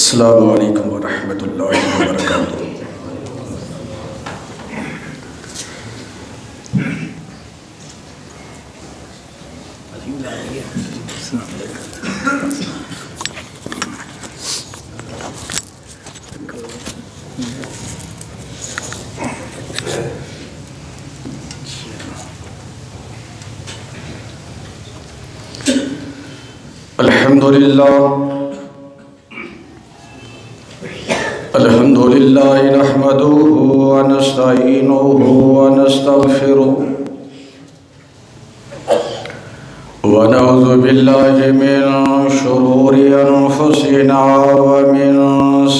السلام علیکم ورحمۃ اللہ وبرکاتہ۔ الحمدللہ نحمدہ ونستعینہ ونستغفرہ ونعوذ باللہ من شرور انفسنا ومن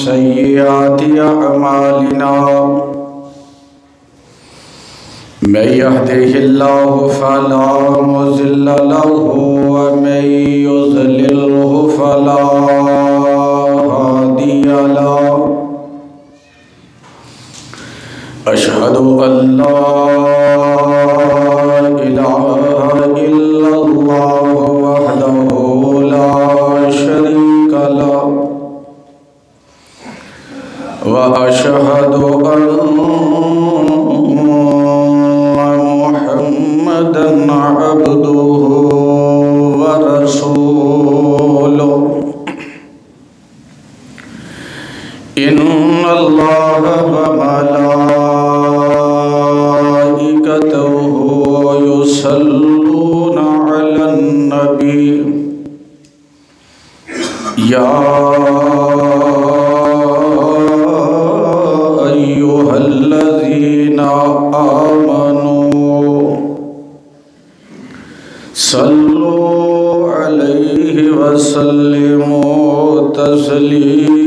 سیئات اعمالنا من يهده الله فلا مضل له ومن يضلله فلا هادي له أشهد أن لا إله إلا الله وحده لا شريك له وأشهد أن عبده ورسوله إن الله وملائكته يصلون على النبي يا أيها الذين آمنوا صلوا علیہ وسلموا تسلیما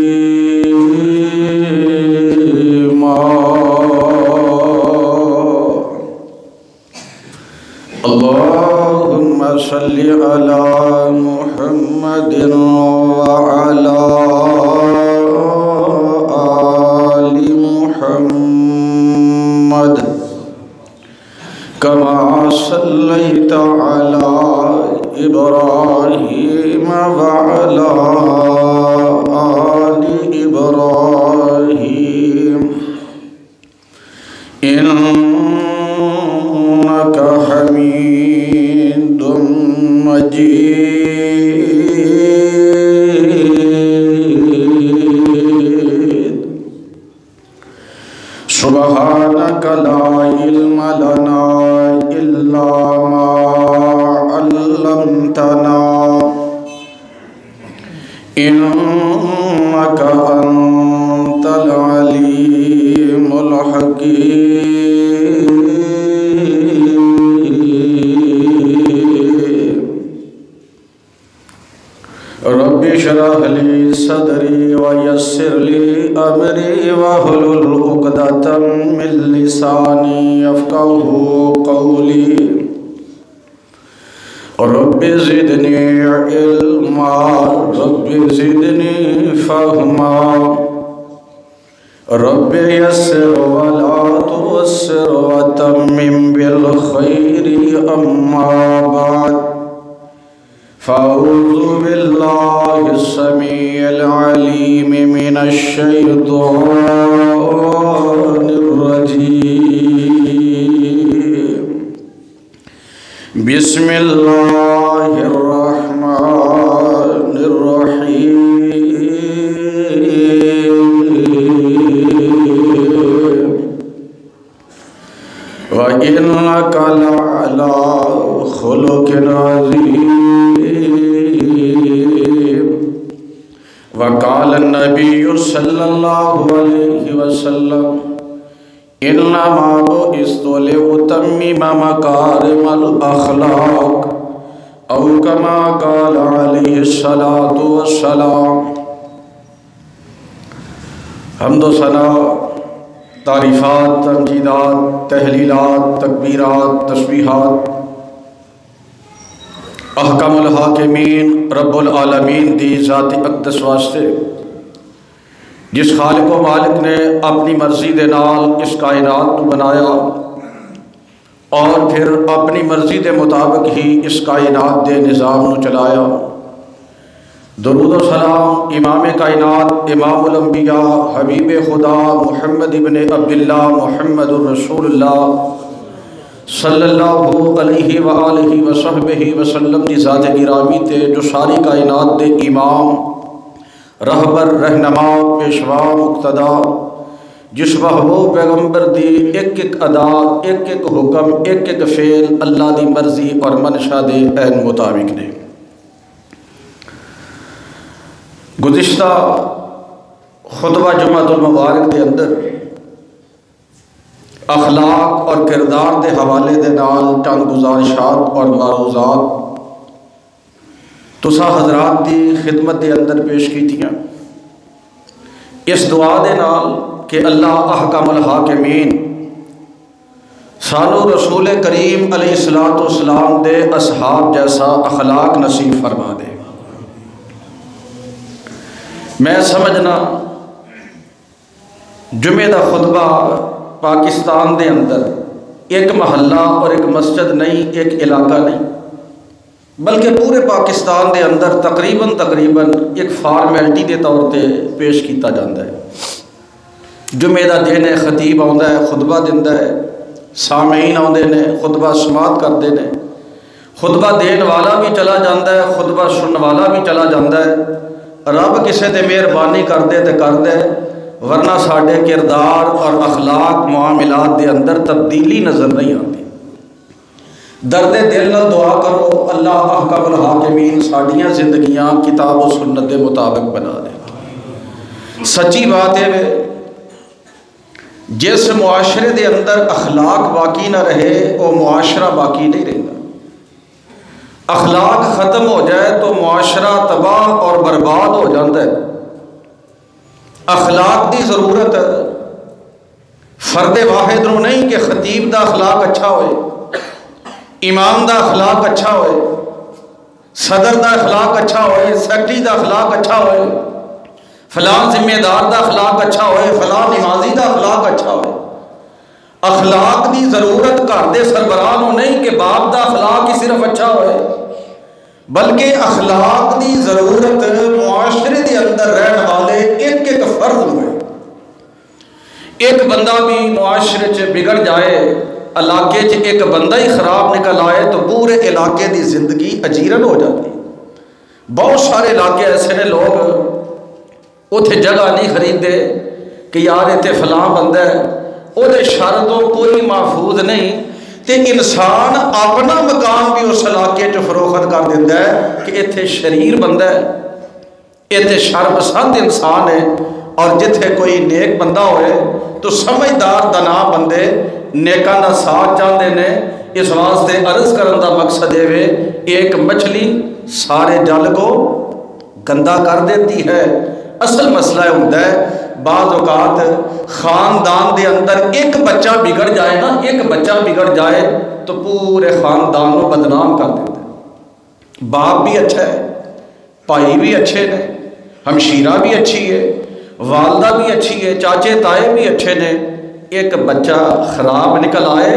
اللہم صل علی محمد وعلی آل محمد كما صليت على إبراهيم وعلى آل إبراهيم إنك حميد مجيد سبحانك لا علم لنا إلا ما علمتنا إنك أنت العليم الحكيم رب اشرح لي صدري ويسر لي أمري واحلل عقدة من لساني يفقهوا قولي رب زدني علما رب زدني فهما رب يسر ولا تعسر وتمم بالخير أما بعد فأعوذ بالله السميع العليم من الشيطان الرجيم بسم الله الرحمن الرحيم وإنك لعلى خلق عظيم وقال النبي صلى الله عليه وسلم إنما بعثت لأتمم مكارم الأخلاق أو كما قال عليه الصلاة والسلام۔ حمد و ثنا، تعریفات، تمجیدات، تحلیلات، تکبیرات، تسبیحات احکم الحاکمین رب العالمین دی ذات اقدس واسطے جس خالق و مالک نے اپنی مرضی دے نال اس کائنات کو بنایا اور پھر اپنی مرضی دے مطابق ہی اس کائنات دے نظام نو چلایا۔ درود و سلام امام کائنات امام الانبیاء حبیب خدا محمد ابن عبداللہ محمد الرسول اللہ صلی اللہ علیہ وآلہ وصحبہ وسلم دی ذات گرامی تے جو ساری کائنات دے امام رہبر رہنما پیشوا مقتدا جس محبوب پیغمبر دی ایک ایک ادا ایک ایک حکم ایک ایک فعل اللہ دی مرضی اور منشا دے عین مطابق نے۔ گزشتہ خطبہ جمعۃ المبارک دے اندر اخلاق اور کردار دے حوالے دے نال چند گزارشات اور معروضات تسا حضرات دی خدمت دے اندر پیش کیتیاں، اس دعا دے نال کہ اللہ احکم الحاکمین سانو رسول کریم علیہ الصلوۃ والسلام دے اصحاب جیسا اخلاق نصیب فرما دے۔ میں سمجھنا جمعہ دا خطبہ پاکستان دے اندر ایک محلہ اور ایک مسجد نہیں، ایک علاقہ نہیں، بلکہ پورے پاکستان دے اندر تقریباً ایک فارمیلٹی دے طور تے پیش کیتا جاتا ہے۔ جمعہ دا دن ہے، خطیب آندا ہے، خطبہ دیندا ہے، سامعین آندے نے، خطبہ سماعت کردے نے، خطبہ دین والا بھی چلا جاندا ہے، خطبہ سنن والا بھی چلا جاندا ہے۔ رب کسے تے مہربانی کر دے تے کر دے، ورنہ ساڈے کردار اور اخلاق معاملات دے اندر تبدیلی نظر نہیں آتی۔ درد دل نال دعا کرو اللہ احکم الحاکمین ساڈیاں زندگیاں کتاب و سنت دے مطابق بنا دے۔ سچی بات ہے جس معاشرے دے اندر اخلاق باقی نہ رہے وہ معاشرہ باقی نہیں رہتا۔ اخلاق ختم ہو جائے تو معاشرہ تباہ اور برباد ہو جاتا ہے۔ اخلاق دی ضرورت ہے فرد واحد نو نہیں کہ خطیب دا اخلاق اچھا ہوئے، امام دا اخلاق اچھا ہوئے، صدر دا اخلاق اچھا ہوئے، سیکرٹری دا اخلاق اچھا ہوئے، فلاں ذمہ دار دا اخلاق اچھا ہوئے، فلاں نمازی دا اخلاق اچھا ہوئے۔ اخلاق دی ضرورت گھر دے سربراہ نو نہیں کہ باپ دا اخلاق ہی صرف اچھا ہوئے، بلکہ اخلاق دی ضرورت معاشرے دے اندر رہن والے ایک ایک فرد ہوئے۔ ایک بندہ بھی معاشرے چ بگڑ جائے، علاقے چ ایک بندہ ہی خراب نکل آئے تو پورے علاقے دی زندگی اجیرن ہو جاتی۔ بہت سارے علاقے ایسے نے لوگ اتنے جگہ نہیں خریدتے کہ یار اتنے فلاں بندہ ہے، وہ شر تو کوئی محفوظ نہیں، تے انسان اپنا مکان بھی اس علاقے چ فروخت کر دیتا ہے کہ اتنے شریر بندہ ہے، اتنے شر پسند انسان ہے۔ اور جتھے کوئی نیک بندہ ہوئے تو سمجھدار دنا بندے نیکاں دا ساتھ چاہتے ہیں۔ اس واسطے عرض کرن دا مقصد ہے ایک مچھلی سارے جل کو گندا کر دیتی ہے۔ اصل مسئلہ ہوتا ہے بعض اوقات خاندان دے اندر ایک بچہ بگڑ جائے نا، ایک بچہ بگڑ جائے تو پورے خاندان کو بدنام کر دیتا ہے۔ باپ بھی اچھا ہے، بھائی بھی اچھے نے، ہمشیرہ بھی اچھی ہے، والدہ بھی اچھی ہے، چاچے تائے بھی اچھے نے، ایک بچہ خراب نکل آئے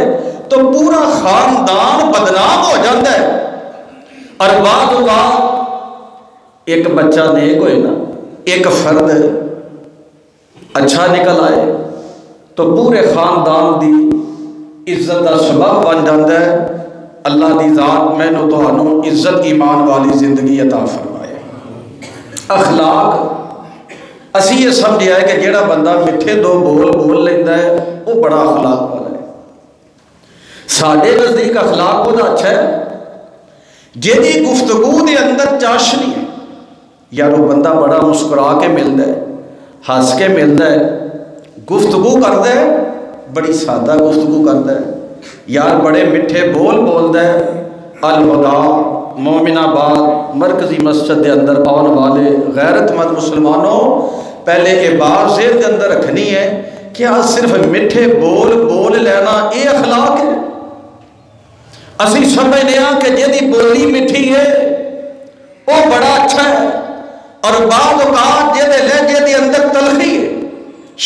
تو پورا خاندان بدنام ہو جاتا ہے۔ اور بعض اوقات ایک بچہ نیک ہوئے نا، ایک فرد اچھا نکل آئے تو پورے خاندان دی عزت دا سبب بن جاتا ہے۔ اللہ دی ذات مینوں تہانوں عزت ایمان والی زندگی عطا فرمائے۔ اخلاق اسی یہ سمجھیا ہے کہ جیڑا بندہ میٹھے دو بول لیندہ ہے وہ بڑا اخلاق والا ہے۔ ساڈے نزدیک اخلاق وہ اچھا ہے جیدی گفتگو دے اندر چاشنی ہے، یار وہ بندہ بڑا مسکرا کے ملتا ہے، ہنس کے ملتا ہے، گفتگو کرتا ہے، بڑی سادہ گفتگو کرتا ہے، یار بڑے میٹھے بول بولتا ہے۔ الہدا مومن آباد مرکزی مسجد دے اندر آنے والے غیرت مند مسلمانوں پہلے یہ بات ذہن کے اندر رکھنی ہے کہ آج صرف میٹھے بول لینا یہ اخلاق ہے؟ اسی سمجھنے ہاں کہ جیدی بولی میٹھی ہے وہ بڑا اچھا ہے، اور بعض اوقات جیدے لہجے دے اندر تلخی ہے،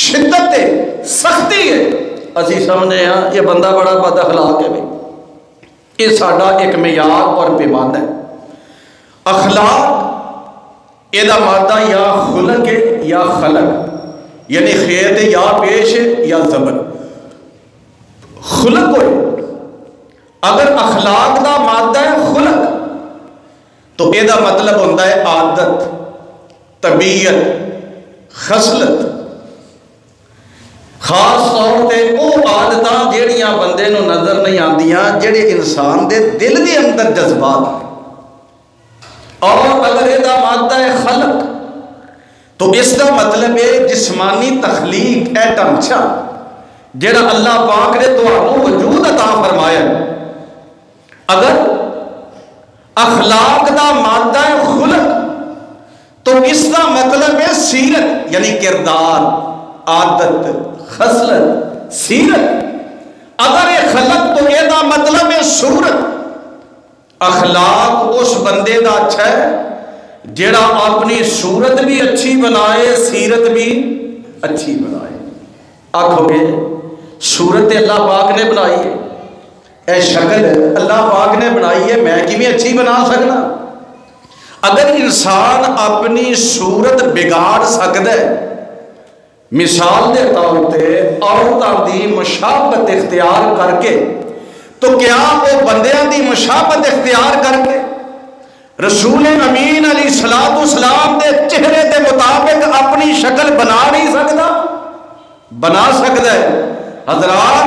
شدت ہے، سختی ہے، اسی سمجھنے ہاں یہ بندہ بڑا بد اخلاق ہے۔ بھائی یہ ساڈا ایک معیار اور پیمانہ ہے۔ اخلاق یہ مادہ یا خلق ہے یا خلق، یعنی خیر یا پیش ہے یا زبر خلق ہوئے۔ اگر اخلاق دا مادہ ہے خلق تو یہ مطلب ہوتا ہے عادت، طبیعت، خصلت، خاص طور پہ وہ عادتاں جہڑیاں بندے نو نظر نہیں آندیاں، جہڑے انسان دے دل دے اندر جذبات۔ اور اگر یہ مادہ ہے خلق تو اس کا مطلب ہے جسمانی تخلیق، ایٹم چھا جہاں اللہ پاک نے تمہیں وجود عطا فرمایا۔ اگر اخلاق دا مادہ ہے خلق تو اس کا مطلب ہے سیرت، یعنی کردار، عادت، خصلت، سیرت۔ اگر یہ خلق تو یہ مطلب ہے صورت۔ اخلاق اس بندے دا اچھا ہے جڑا اپنی صورت بھی اچھی بنائے، سیرت بھی اچھی بنائے۔ آکھو گے صورت اللہ پاک نے بنائی ہے، اے شکل اللہ پاک نے بنائی ہے، میں کی بھی اچھی بنا سکنا؟ اگر انسان اپنی صورت بگاڑ سکتا ہے، مثال دے طور پہ عورتاں دی مشابہت اختیار کر کے، تو کیا وہ بندیاں دی مشابہت اختیار کر کے رسول امین علیہ الصلوۃ والسلام دے چہرے دے مطابق اپنی شکل بنا نہیں سکتا؟ بنا سکتا ہے۔ حضرات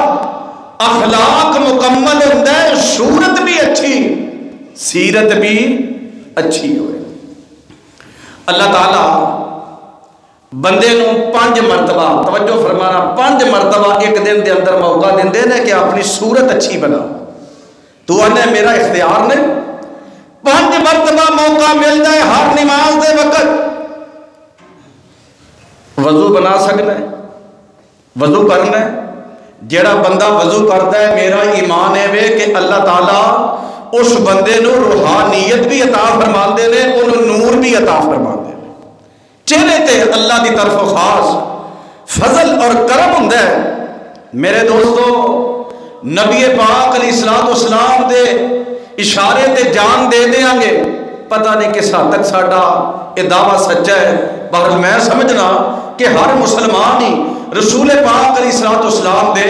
اخلاق مکمل ہوتا ہے صورت بھی اچھی، سیرت بھی اچھی ہوئے۔ اللہ تعالیٰ بندے نو 5 مرتبہ، توجہ فرمانا، 5 مرتبہ ایک دن دے اندر موقع دیندے نے کہ اپنی صورت اچھی بنا۔ تو انہیں میرا اختیار نہیں، 5 مرتبہ موقع مل جائے ہر نماز دے وقت وضو بنا سکنا ہے، وضو کرنا ہے۔ جیڑا بندہ وضو کرتا ہے، میرا ایمان ہے وے کہ اللہ تعالیٰ اس بندے نو روحانیت بھی عطا فرما دے نے، انہوں نور بھی عطا فرما دے نے۔ چہرے تے اللہ دی طرف خاص فضل اور کرم ہوندا ہے۔ میرے دوستو، نبی پاک علیہ الصلوۃ والسلام دے اشارے تے جان دے دیاں گے، پتہ نہیں کس حد تک ساڈا یہ دعویٰ سچا ہے۔ بہرحال میں سمجھنا کہ ہر مسلمان ہی رسول پاک علیہ الصلوۃ والسلام دے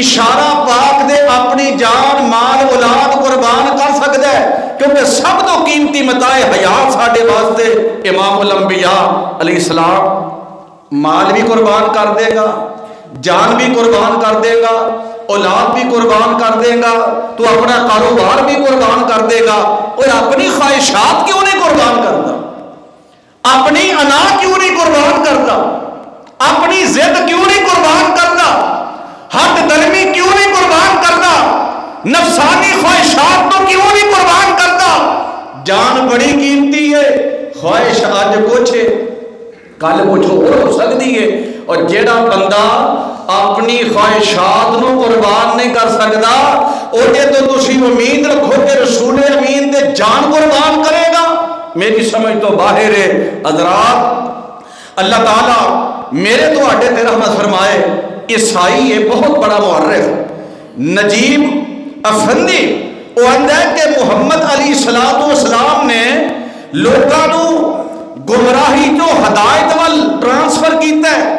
اشارہ پاک دے اپنی جان، مال، اولاد قربان کر سکتا ہے، کیونکہ سب تو قیمتی متاع حیات ساڈے واسطے امام الانبیاء علیہ السلام مال بھی قربان کر دے گا، جان بھی قربان کر دے گا، اولاد بھی قربان کر دے گا، تو اپنا کاروبار بھی قربان کر دے گا۔ اور اپنی خواہشات کیوں نہیں قربان کرتا؟ اپنی انا کیوں نہیں قربان کرتا؟ اپنی ضد کیوں نہیں قربان کرتا؟ حد درمی کیوں نہیں قربان کرتا؟ نفسانی خواہشات تو کیوں نہیں قربان کرتا؟ جان بڑی قیمتی ہے، خواہش آج کچھ ہے کل کچھ اور ہو سکتی ہے۔ اور جیڑا بندہ اپنی خواہشات نو قربان نہیں کر سکتا، اوٹے تو تسی امید رکھو کہ رسول امین دے جان قربان کرے گا؟ میری سمجھ تو باہر ہے۔ حضرات اللہ تعالیٰ میرے تو آڈے تے رحمت فرمائے۔ عیسائی ہے بہت بڑا مورخ نجیب افندی، وہ آندہ ہے کہ محمد علیہ السلام نے لوگاں نو گمراہی تو ہدایت وال ٹرانسفر کیتا ہے،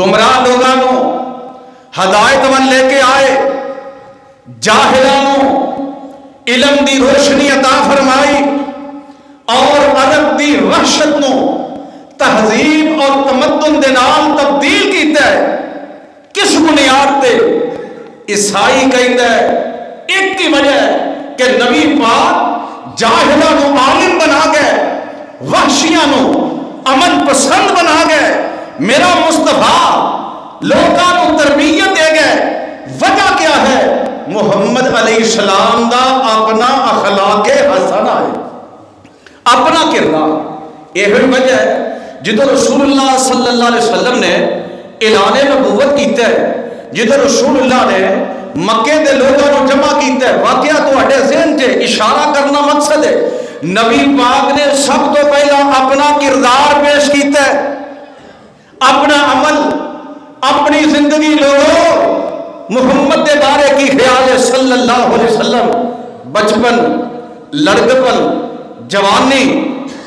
گمراہ لوگاں نو ہدایت وال لے کے آئے، جاہلاں نو علم دی روشنی عطا فرمائی، اور عرب دی وحشت نو تہذیب اور تمدن دے نال تبدیل کیتا ہے۔ کس بنیاد تے؟ عیسائی کہتا ہے ایک کی وجہ ہے کہ نبی پاک جاہلاں نو عالم بنا گئے، وحشیاں نو امن پسند بنا گئے، میرا مصطفیٰ لوگاں نو تربیت دے گئے۔ وجہ کیا ہے؟ محمد علیہ السلام دا اپنا اخلاق حسنہ ہے، اپنا کردار۔ یہ وجہ ہے جدو رسول اللہ صلی اللہ علیہ وسلم نے اعلان نبوت کیتا ہے، جدو رسول اللہ نے مکے دے لوگوں کو جمع کیتا ہے، واقعہ تو اڈے ذہن چ اشارہ کرنا مقصد ہے۔ نبی پاک نے سب تو پہلا اپنا کردار پیش کیتا ہے، اپنا عمل، اپنی زندگی لوگوں محمد کے بارے کی خیال ہے صلی اللہ علیہ وسلم۔ بچپن، لڑکپن، جوانی،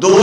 2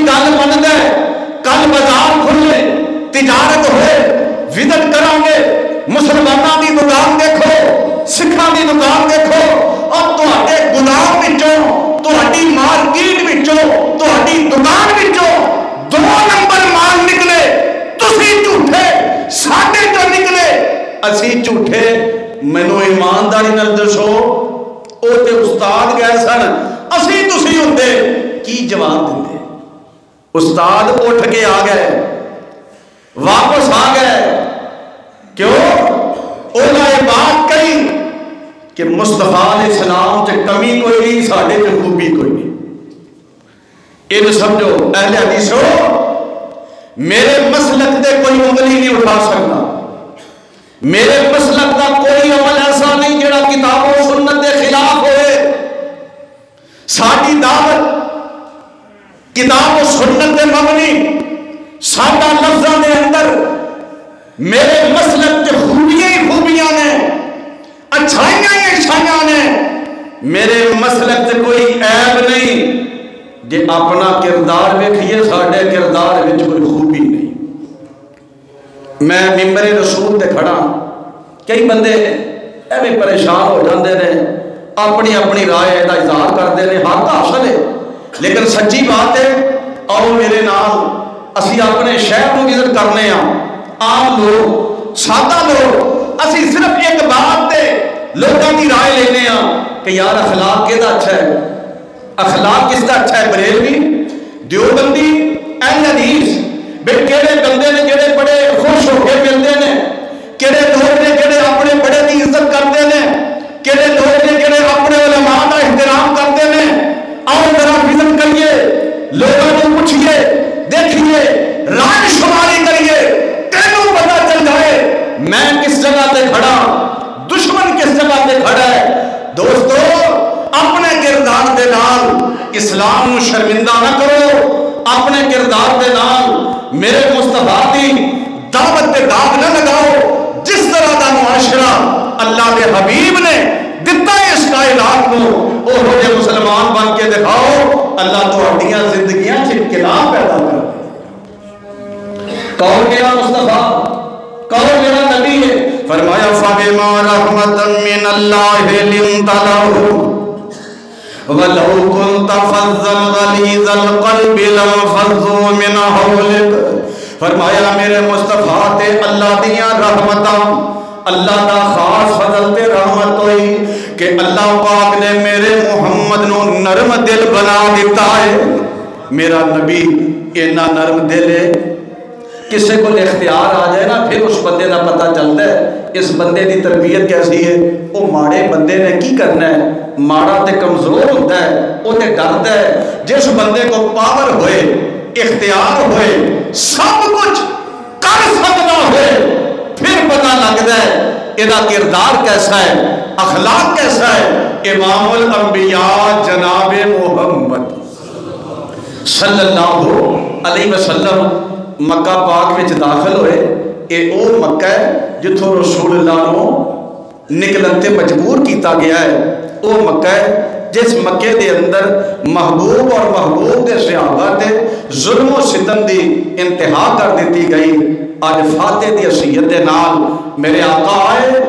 دی گل مندا ہے کل بازار کھلے تجارت ہوئے وزٹ کرانگے مسلمانوں کی دکان دیکھو سکھاں کی دکان دیکھو اور تہاڈے غلام وچوں تہاڈی مارکیٹ وچوں تہاڈی دکان وچوں 2 نمبر مال نکلے تسی جھوٹے ساڈے چوں نکلے اسی جھوٹے مینوں ایمانداری نال دسو او تے استاد گئے سن اسی تسی ہوندے کی جواب دیندے استاد اٹھ کے آ گئے واپس آ گئے کیوں انہوں نے بات کہی کہ مصطفیٰ علیہ السلام سے کمی کوئی نہیں ساڑھے سے خوبی کوئی نہیں ان سمجھو اہل حدیثو میرے مسلک دے کوئی انگلی نہیں اٹھا سکتا میرے مسلک دا کوئی عمل ایسا نہیں جڑا کتاب و سنت دے خلاف ہوئے ساڑھی دعوت کتاب و سنت دے مبنی ساڑھا لفظہ دے اندر میرے مسلک کے خوبیاں ہی خوبیاں نے اچھائیاں ہی اچھائیاں نے میرے مسلک سے کوئی عیب نہیں جے اپنا کردار ویکھیے ساڑھے کردار وچ کوئی خوبی نہیں میں ممبر رسول دے کھڑا کئی بندے ایویں پریشان ہو جاندے نے اپنی اپنی رائے دا اظہار کرتے ہیں حق حاصل ہے لیکن سچی بات ہے آؤ میرے نال اسی اپنے شہر کو وزٹ کرنے عام لوگ سادہ لوگ اسی صرف ایک بات تے لوگوں کی رائے لینے کہ یار اخلاق کیدا اچھا ہے اخلاق کس کا اچھا ہے بریلوی دیوبندی اہل حدیث بے کیڑے بندے نے جڑے بڑے خوش ہو کے ملتے ہیں کیڑے لوگ نے جڑے اپنے بڑے کی عزت کرتے ہیں کیڑے لوگ نے جڑے اپنے علماء کا احترام کرتے ہیں آؤ ذرا وزٹ کریے لوگوں کو پوچھیے دیکھیے رائے شماری کریے تینوں پتہ چل جائے میں کس جگہ تے کھڑا دشمن کس جگہ تے کھڑا ہے دوستو اپنے کردار دے نال اسلام نو شرمندہ نہ کرو اپنے کردار دے نال میرے مصطفیٰ دی دعوت تے داغ نہ لگاؤ جس طرح دا معاشرہ اللہ کے حبیب نے دتا ہے اس کائنات کو وہ ہوئے مسلمان بن کے دکھاؤ اللہ تو ہڈیاں زندگیاں انقلاب پیدا کر کون میرا مصطفیٰ کون میرا نبی ہے فرمایا فَبِمَا رَحْمَةً مِّنَ اللَّهِ لِنْتَ لَهُ وَلَوْ كُنْتَ فَظًّا غَلِيظَ الْقَلْبِ لَانفَضُّوا مِنْ حَوْلِكَ فرمایا میرے مصطفیٰ تے اللہ دیاں رحمتاں اللہ دا خاص فضل تے رحمت ہوئی کہ اللہ پاک نے میرے محمد نو نرم دل بنا دیتا ہے میرا نبی اینا نرم دل ہے کسے کو اختیار آ جائے نا پھر اس بندے دا پتہ چلتا ہے اس بندے دی تربیت کیسی ہے وہ ماڑے بندے نے کی کرنا ہے ماڑا تے کمزور ہوتا ہے وہ تے ڈرتا ہے جس بندے کو پاور ہوئے اختیار ہوئے سب کچھ کر سکتا ہوئے پھر پتہ لگتا ہے یہ کردار کیسا ہے اخلاق کیسا ہے امام الانبیاء جناب محمد صلی اللہ علیہ وسلم مکہ پاک میں داخل ہوئے یہ او مکہ ہے جتھوں رسول اللہ نو نکلن تے مجبور کیتا گیا ہے او مکہ ہے جس مکے دے اندر محبوب اور محبوب دے صحابہ تے ظلم و ستم دی انتہا کر دیتی گئی آج فاتح دی حیثیت دے نال میرے آقا آئے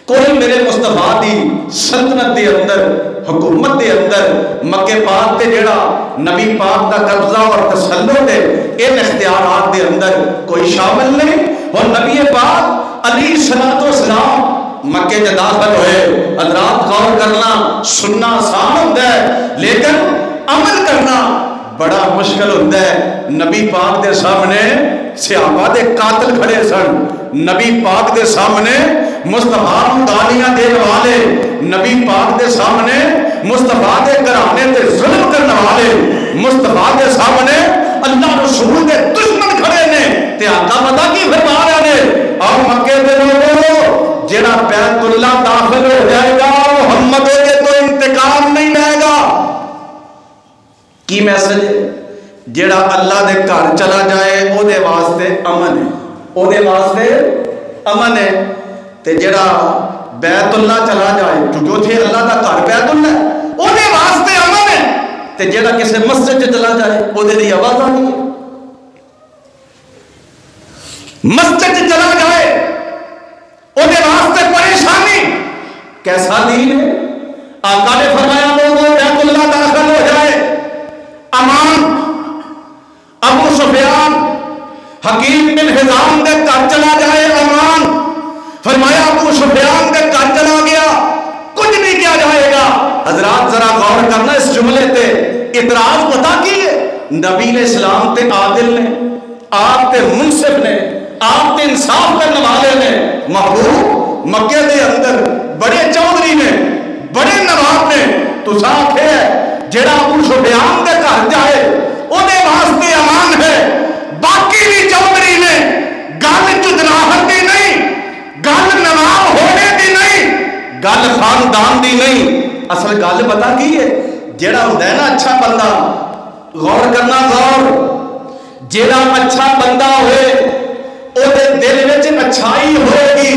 کوئی میرے مصطفیٰ دی سلطنت دے اندر حکومت دے اندر مکہ پاک تے جڑا نبی پاک دا قبضہ اور تسلط ہے ان اختیارات دے اندر کوئی شامل نہیں اور نبی پاک علیہ السلام مکے میں داخل ہوئے حضرات غور کرنا سننا آسان ہوتا ہے لیکن عمل کرنا بڑا مشکل ہوتا ہے نبی پاک دے سامنے صحابہ دے قاتل کھڑے سن نبی پاک دے سامنے مصطفیٰ گالیاں دینے والے نبی پاک دے سامنے مصطفیٰ دے گھرانے تے ظلم کرنے والے مصطفیٰ دے سامنے اللہ رسول دے دشمن کھڑے نے تے آقا پتہ کی فرما رہے نے اور مکے دے لوگوں جڑا بیت اللہ داخل ہو جائے گا محمد کے تو انتقام نہیں لے گا کی میسج ہے جڑا اللہ دے گھر چلا جائے او دے واسطے امن ہے او دے واسطے امن ہے تے جڑا بیت اللہ چلا جائے کیونکہ اتھے اللہ دا گھر بیت اللہ ہے او دے واسطے امن ہے تے جیڑا کسی مسجد چلا جائے وہ دے دی آواز آ رہی ہے. مسجد چلا جائے وہ دے واسطے پریشانی. کیسا دین ہے؟ آقا نے فرمایا لوگوں بیت اللہ داخل ہو جائے امان. ابو سفیان حکیم بن حزام دے گھر چلا جائے امان. فرمایا ابو سفیان دے گھر چلا گیا کچھ نہیں کیا جائے گا. حضرات ذرا غور کرنا اس جملے تے. اعتراض پتا کی ہے؟ نبی علیہ السلام تے عادل نے، آپ تے منصف نے، آپ تے انصاف کرنے والے نے. محبوب مکے دے اندر بڑے چودھری نے، بڑے نواب نے. تو صاحب ہے جڑا ابو سفیان دے گھر جائے او دے واسطے امان ہے. باقی بھی چودھری نے گل چدراہٹ دی نہیں، گل نواب ہونے دی نہیں، گل خاندان دی نہیں. اصل گل پتا کی ہے؟ جڑا ہوتا ہے نا اچھا بندہ، غور کرنا غور، جڑا اچھا بندہ ہوئے او دے دل وچ اچھائی ہوئے گی.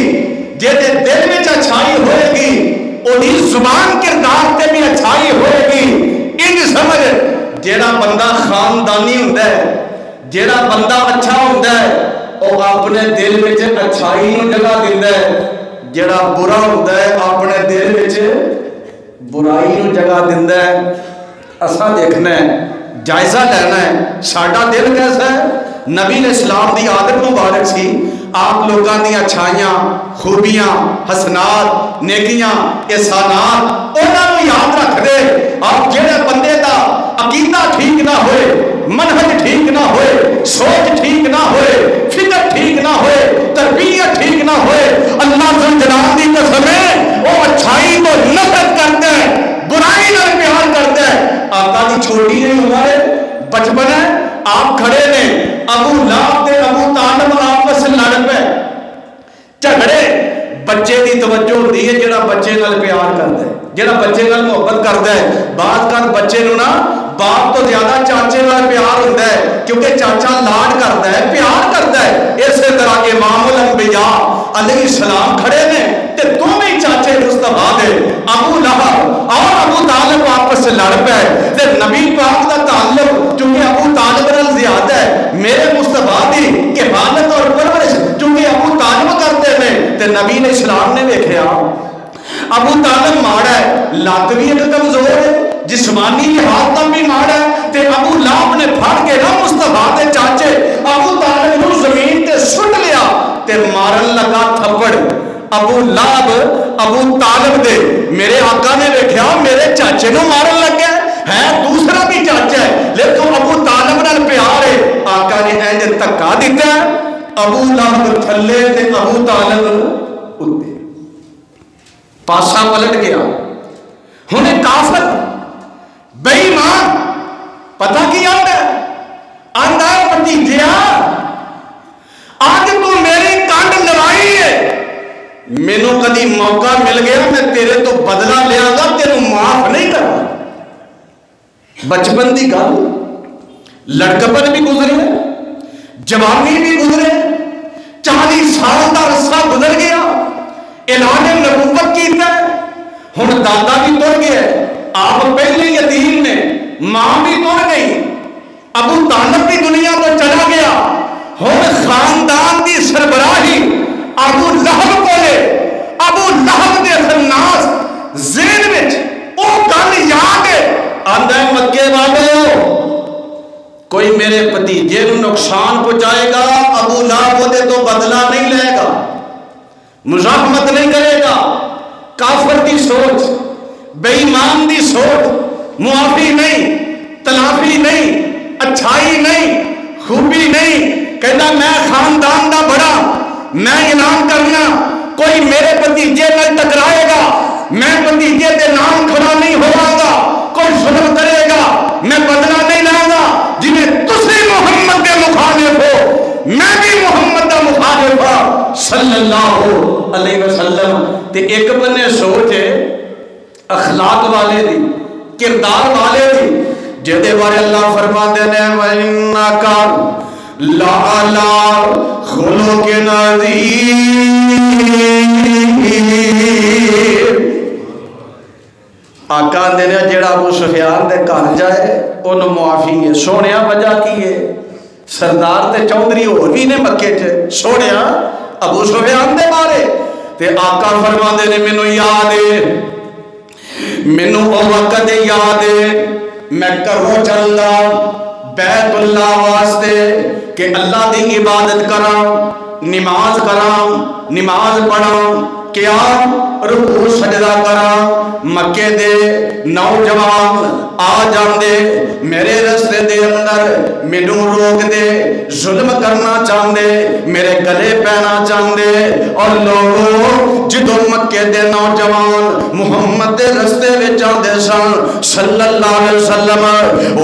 جے دے دل وچ اچھائی ہوئے گی او دی زبان کردار تے بھی اچھائی ہوئے گی. انج سمجھ جڑا بندہ خاندانی ہوندا ہے، جڑا بندہ اچھا ہوندا ہے او اپنے دل وچ اچھائی نوں جگہ دیندا ہے. جڑا برا ہوندا ہے اپنے دل وچ برائی نوں جگہ دیندا ہے. اساں دیکھنا ہے، جائزہ لینا ہے ساڈا دل کیسا ہے. نبی علیہ السلام دی عادت مبارک سی آپ لوگاں دی اچھائیاں، خوبیاں، حسنات، نیکیاں، احسانات انہاں نوں یاد رکھ دے. آپ جڑے بندے دا عقیدہ ٹھیک نہ ہوئے، منہج ٹھیک نہ ہوئے، سوچ ٹھیک نہ ہوئے، فکر ٹھیک نہ ہوئے، تربیت ٹھیک نہ ہوئے، اللہ ذوالجلال دی قسم ہے وہ اچھائی کو نفرت کرتا ہے، برائی نال پیار کرتا ہے. آقا دی چھوٹی نہیں عمر بچپن ہے، آپ کھڑے نے، ابو لہب تے ابو طالب آپس لڑ پے، جھگڑے. بچے دی توجہ ہوتی ہے جڑا بچے نال پیار کرتا ہے، جڑا بچے نال محبت کرتا ہے. بات کر بچے نو نا باپ تو زیادہ چاچے نال پیار ہوتا ہے کیونکہ چاچا لاڈ کرتا ہے، پیار کرتا ہے. اسی طرح امام الانبیاء علیہ السلام کھڑے نے تے دونوں چاچے مصطفیٰ دے ابو لہب اور ابو طالب آپس لڑ پے تے نبی پاک دا تعلق چونکہ ابو طالب نال زیادہ ہے، میرے مصطفیٰ دی حفاظت اور پرورش چونکہ ابو طالب کرتے ہیں تے نبی علیہ السلام نے ویکھیا ابو طالب ماڑا ہے، لات بھی ایک کمزور ہے، جسمانی لحاظ تک بھی ماڑا ہے تے ابو لہب نے پھڑ کے نا مصطفیٰ دے چاچے ابو طالب نو زمین تے سٹ لیا تے مارن لگا تھپڑ. ابو لہب ابو طالب دے میرے آقا نے دیکھا میرے چاچے نو مارن لگا ہے دوسرا بھی چاچا ہے لیکن ابو طالب نال پیار ہے. آقا نے انج دھکا دیتا ہے، ابو لہب تھلے تے ابو طالب اوتے، پاسا پلٹ گیا. ہن کافر بے ایمان پتہ کی آندا ہے؟ آندا ہے بھتیجیا آج تو میری کانڈ لڑائی ہے، مینوں کدی موقع مل گیا میں تیرے تو بدلہ لیا گا، تینوں معاف نہیں کرنا. بچپن دی گل، لڑکپن بھی گزرے، جوانی بھی گزرے، 40 سال دا عرصہ گزر گیا، اعلان نبوت کیتا ہے. ہن دادا بھی تر گیا، آپ پہلے یتیم نے، ماں بھی تر گئی، ابو طالب بھی دنیا تو چلا گیا. ہن خاندان دی سربراہی ابو لہب کولے، ابو لہب دے خناس ذہن وچ او گل یاد ہے، آندا ہے مکے والو کوئی میرے بھتیجے نو نقصان پہنچائے گا ابو لہب وہ تو بدلہ نہیں لے گا، مزاحمت نہیں کرے گا. کافر دی سوچ، بے ایمان دی سوچ، معافی نہیں، تلافی نہیں، اچھائی نہیں، خوبی نہیں. کہنا میں خاندان دا بڑا، میں اعلان کرنا کوئی میرے بھتیجے نال ٹکرائے گا میں بھتیجے دے نام کھڑا نہیں ہوا گا، کوئی ظلم کرے گا میں بدلہ نہیں لوں گا. جنہیں تسی محمد کے مخالف ہو میں بھی محمد کا مخالف ہوں صلی اللہ علیہ وسلم. تے ایک بنے سوچ ہے اخلاق والے دی، کردار والے دی، جہدے بارے اللہ فرماتے ہیں وَإِنَّكَ لَعَلَىٰ خُلُقٍ عَظِيمٍ. آقا آندے نے جیڑا ابو سفیان دے گھر جائے انہوں معافی ہے. سونیا وجہ کی ہے؟ سردار تے چودھری اور بھی نے مکے چ سونیا ابو سفیان دے بارے. تے آقا فرماندے نے مینوں یاد ہے، مینوں او وقت یاد ہے میں گھروں چلدا بیت اللہ واسطے کہ اللہ دی عبادت کراں، نماز کراں، نماز پڑھاں، قیام رکوع سجدہ کراں. مکے دے نوجوان آ جاندے میرے رستے دے اندر مینوں روک دے، ظلم کرنا چاہندے، میرے گلے پینا چاہندے. اور لوگوں جدوں مکے دے نوجوان محمد دے رستے وچ آندے سن صلی اللہ علیہ وسلم،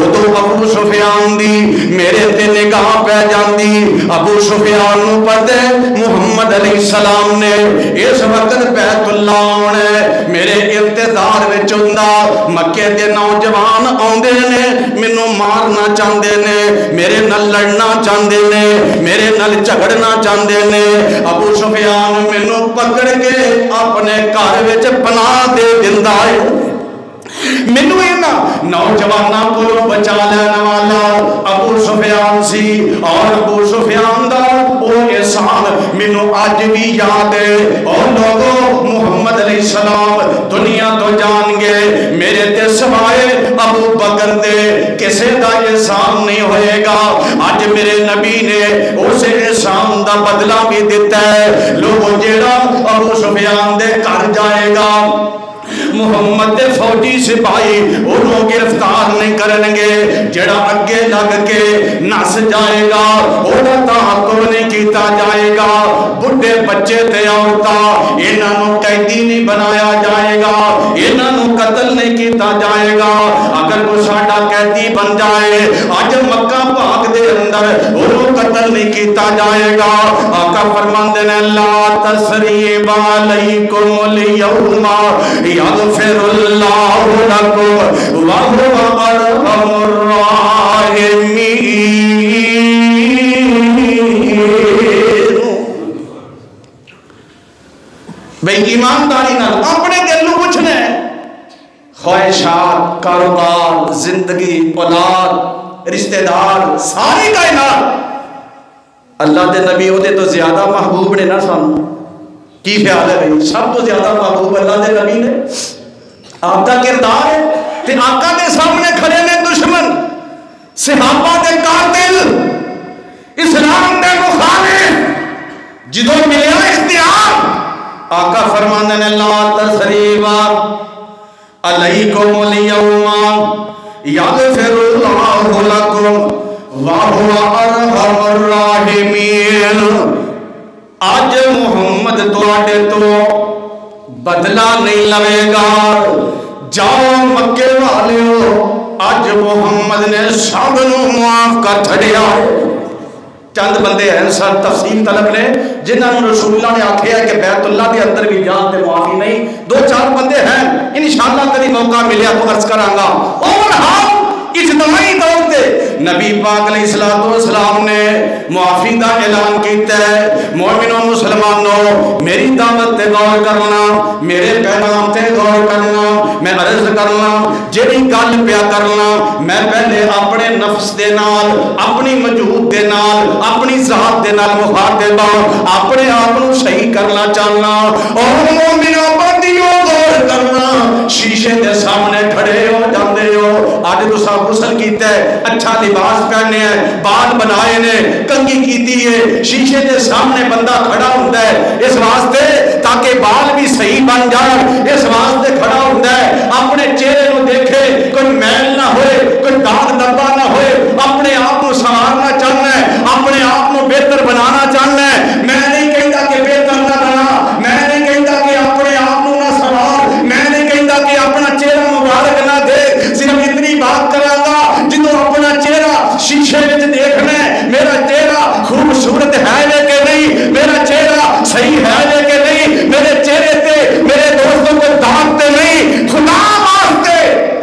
ادوں ابو سفیان دی میرے تے نگاہ پہ جاندی. ابو سفیان نوں پتہ محمد علیہ السلام نے اس وقت بیت اللہ آنا میرے انتظار وچ ہوندا. مکے دے نوجوان آندے نے مینوں مارنا چاہندے نے، میرے نال لڑنا چاہندے نے، میرے نال جھگڑنا چاہندے نے. ابو سفیان مینوں پکڑ کے اپنے گھر وچ پناہ دے دیندا ہے. مینوں انہاں نوجواناں کولوں بچا لینا والا ابو سفیان سی. اور ابو سفیان دا او احسان مینوں اج بھی یاد ہے. اور لوگوں محمد علیہ السلام دنیا تو جان گئے، میرے تے سوائے ابو بکر دے کسے دا احسان نہیں ہوئے گا. اج میرے نبی نے اس احسان دا بدلہ بھی دیتا ہے. لوگوں جیڑا ابو سفیان دے گھر جائے گا محمد دے فوجی سپاہی انہوں گرفتار نہیں کرنگے. جڑا اگے لگ کے نس جائے گا انہوں تحقق نہیں کیتا جائے گا. بڑھے بچے تے عورتاں انہوں قیدی نہیں بنایا جائے گا، انہوں قتل نہیں کیتا جائے گا. اگر کوئی ساڈا قیدی بن جائے اج مکہ پاک دے اندر انہوں قتل نہیں کیتا جائے گا. آقا فرماندے نے لا تثریب علیکم اليوم یغفر اللہ لکم وہو ارحم الراحمین. بھئی ایمانداری نال اپنے دل نو پوچھنا ہے. خواہشات، کاروبار، زندگی، اولاد، رشتہ دار، ساری کائنات اللہ دے نبی ہوتے تو زیادہ محبوب نے نہ سن. کی خیال ہے بھئی؟ سب تو زیادہ محبوب اللہ دے نبی نے. آپ کا کردار ہے تے آقا دے سامنے کھڑے نے دشمن، صحابہ دے قاتل، اسلام دے مخالف، جدوں ملیا اختیار آقا فرماندے نے لا تثریب علیکم اليوم یغفر اللہ لکم وہو ارحم الراحمین. آج محمد تواڈے تو بدلہ نہیں لوے گا. جاؤ مکے والیو آج محمد نے سب نو معاف کر چھڑیا. چند بندے ہیں سر تفصیل طلب نے جنہوں نے رسول اللہ نے آکھیا ہے کہ بیت اللہ کے اندر بھی جان تے معافی نہیں. دو چار بندے ہیں انشاءاللہ کبھی موقع ملیا تو عرض کراں گا. اور ہم اجتماعی طور پہ نبی پاک علیہ السلام نے معافی دا اعلان کیتا ہے. مومنوں مسلمانوں میری دعوت تے غور کرنا، میرے پیغام تے غور کرنا. میں عرض کرنا جیڑی گل پیا کرنا میں پہلے اپنے نفس دے نال، اپنی وجود دے نال، اپنی ذات دے نال مخاطب اپنے آپ کو صحیح کرنا چاہنا. اور مومنوں بندیوں غور کرنا. شیشے دے سامنے کھڑے ہو جاندے ہو، آج تو سب غسل کیتا ہے، اچھا لباس پہنے ہیں، بال بنائے نے، کنگھی کیتی ہے، شیشے دے سامنے بندہ کھڑا ہوتا ہے اس واسطے تاکہ بال بھی صحیح بن جائے. اس واسطے کھڑا ہوتا ہے اپنے چہرے کو دیکھے، کوئی میل نہ ہوئے، کوئی داغ دبا نہ ہوئے. اپنے آپ کو سنوارنا چاہنا ہے، اپنے آپ کو بہتر بنانا چاہنا ہے. میں نہیں کہتا کہ بہتر نہ بنا، میں نہیں کہتا کہ اپنے آپ کو نہ سنوار، میں نہیں کہتا کہ اپنا چہرہ مبارک نہ دے. صرف اتنی بات کرا گا جدوں اپنا چہرہ شیشے وچ دیکھنا ہے میرا چہرہ خوبصورت ہے لے کے نہیں، میرا چہرہ صحیح ہے لے کے نہیں، میرے چہرے تے میرے دوستوں کو داغ تے نہیں. خدا واسطے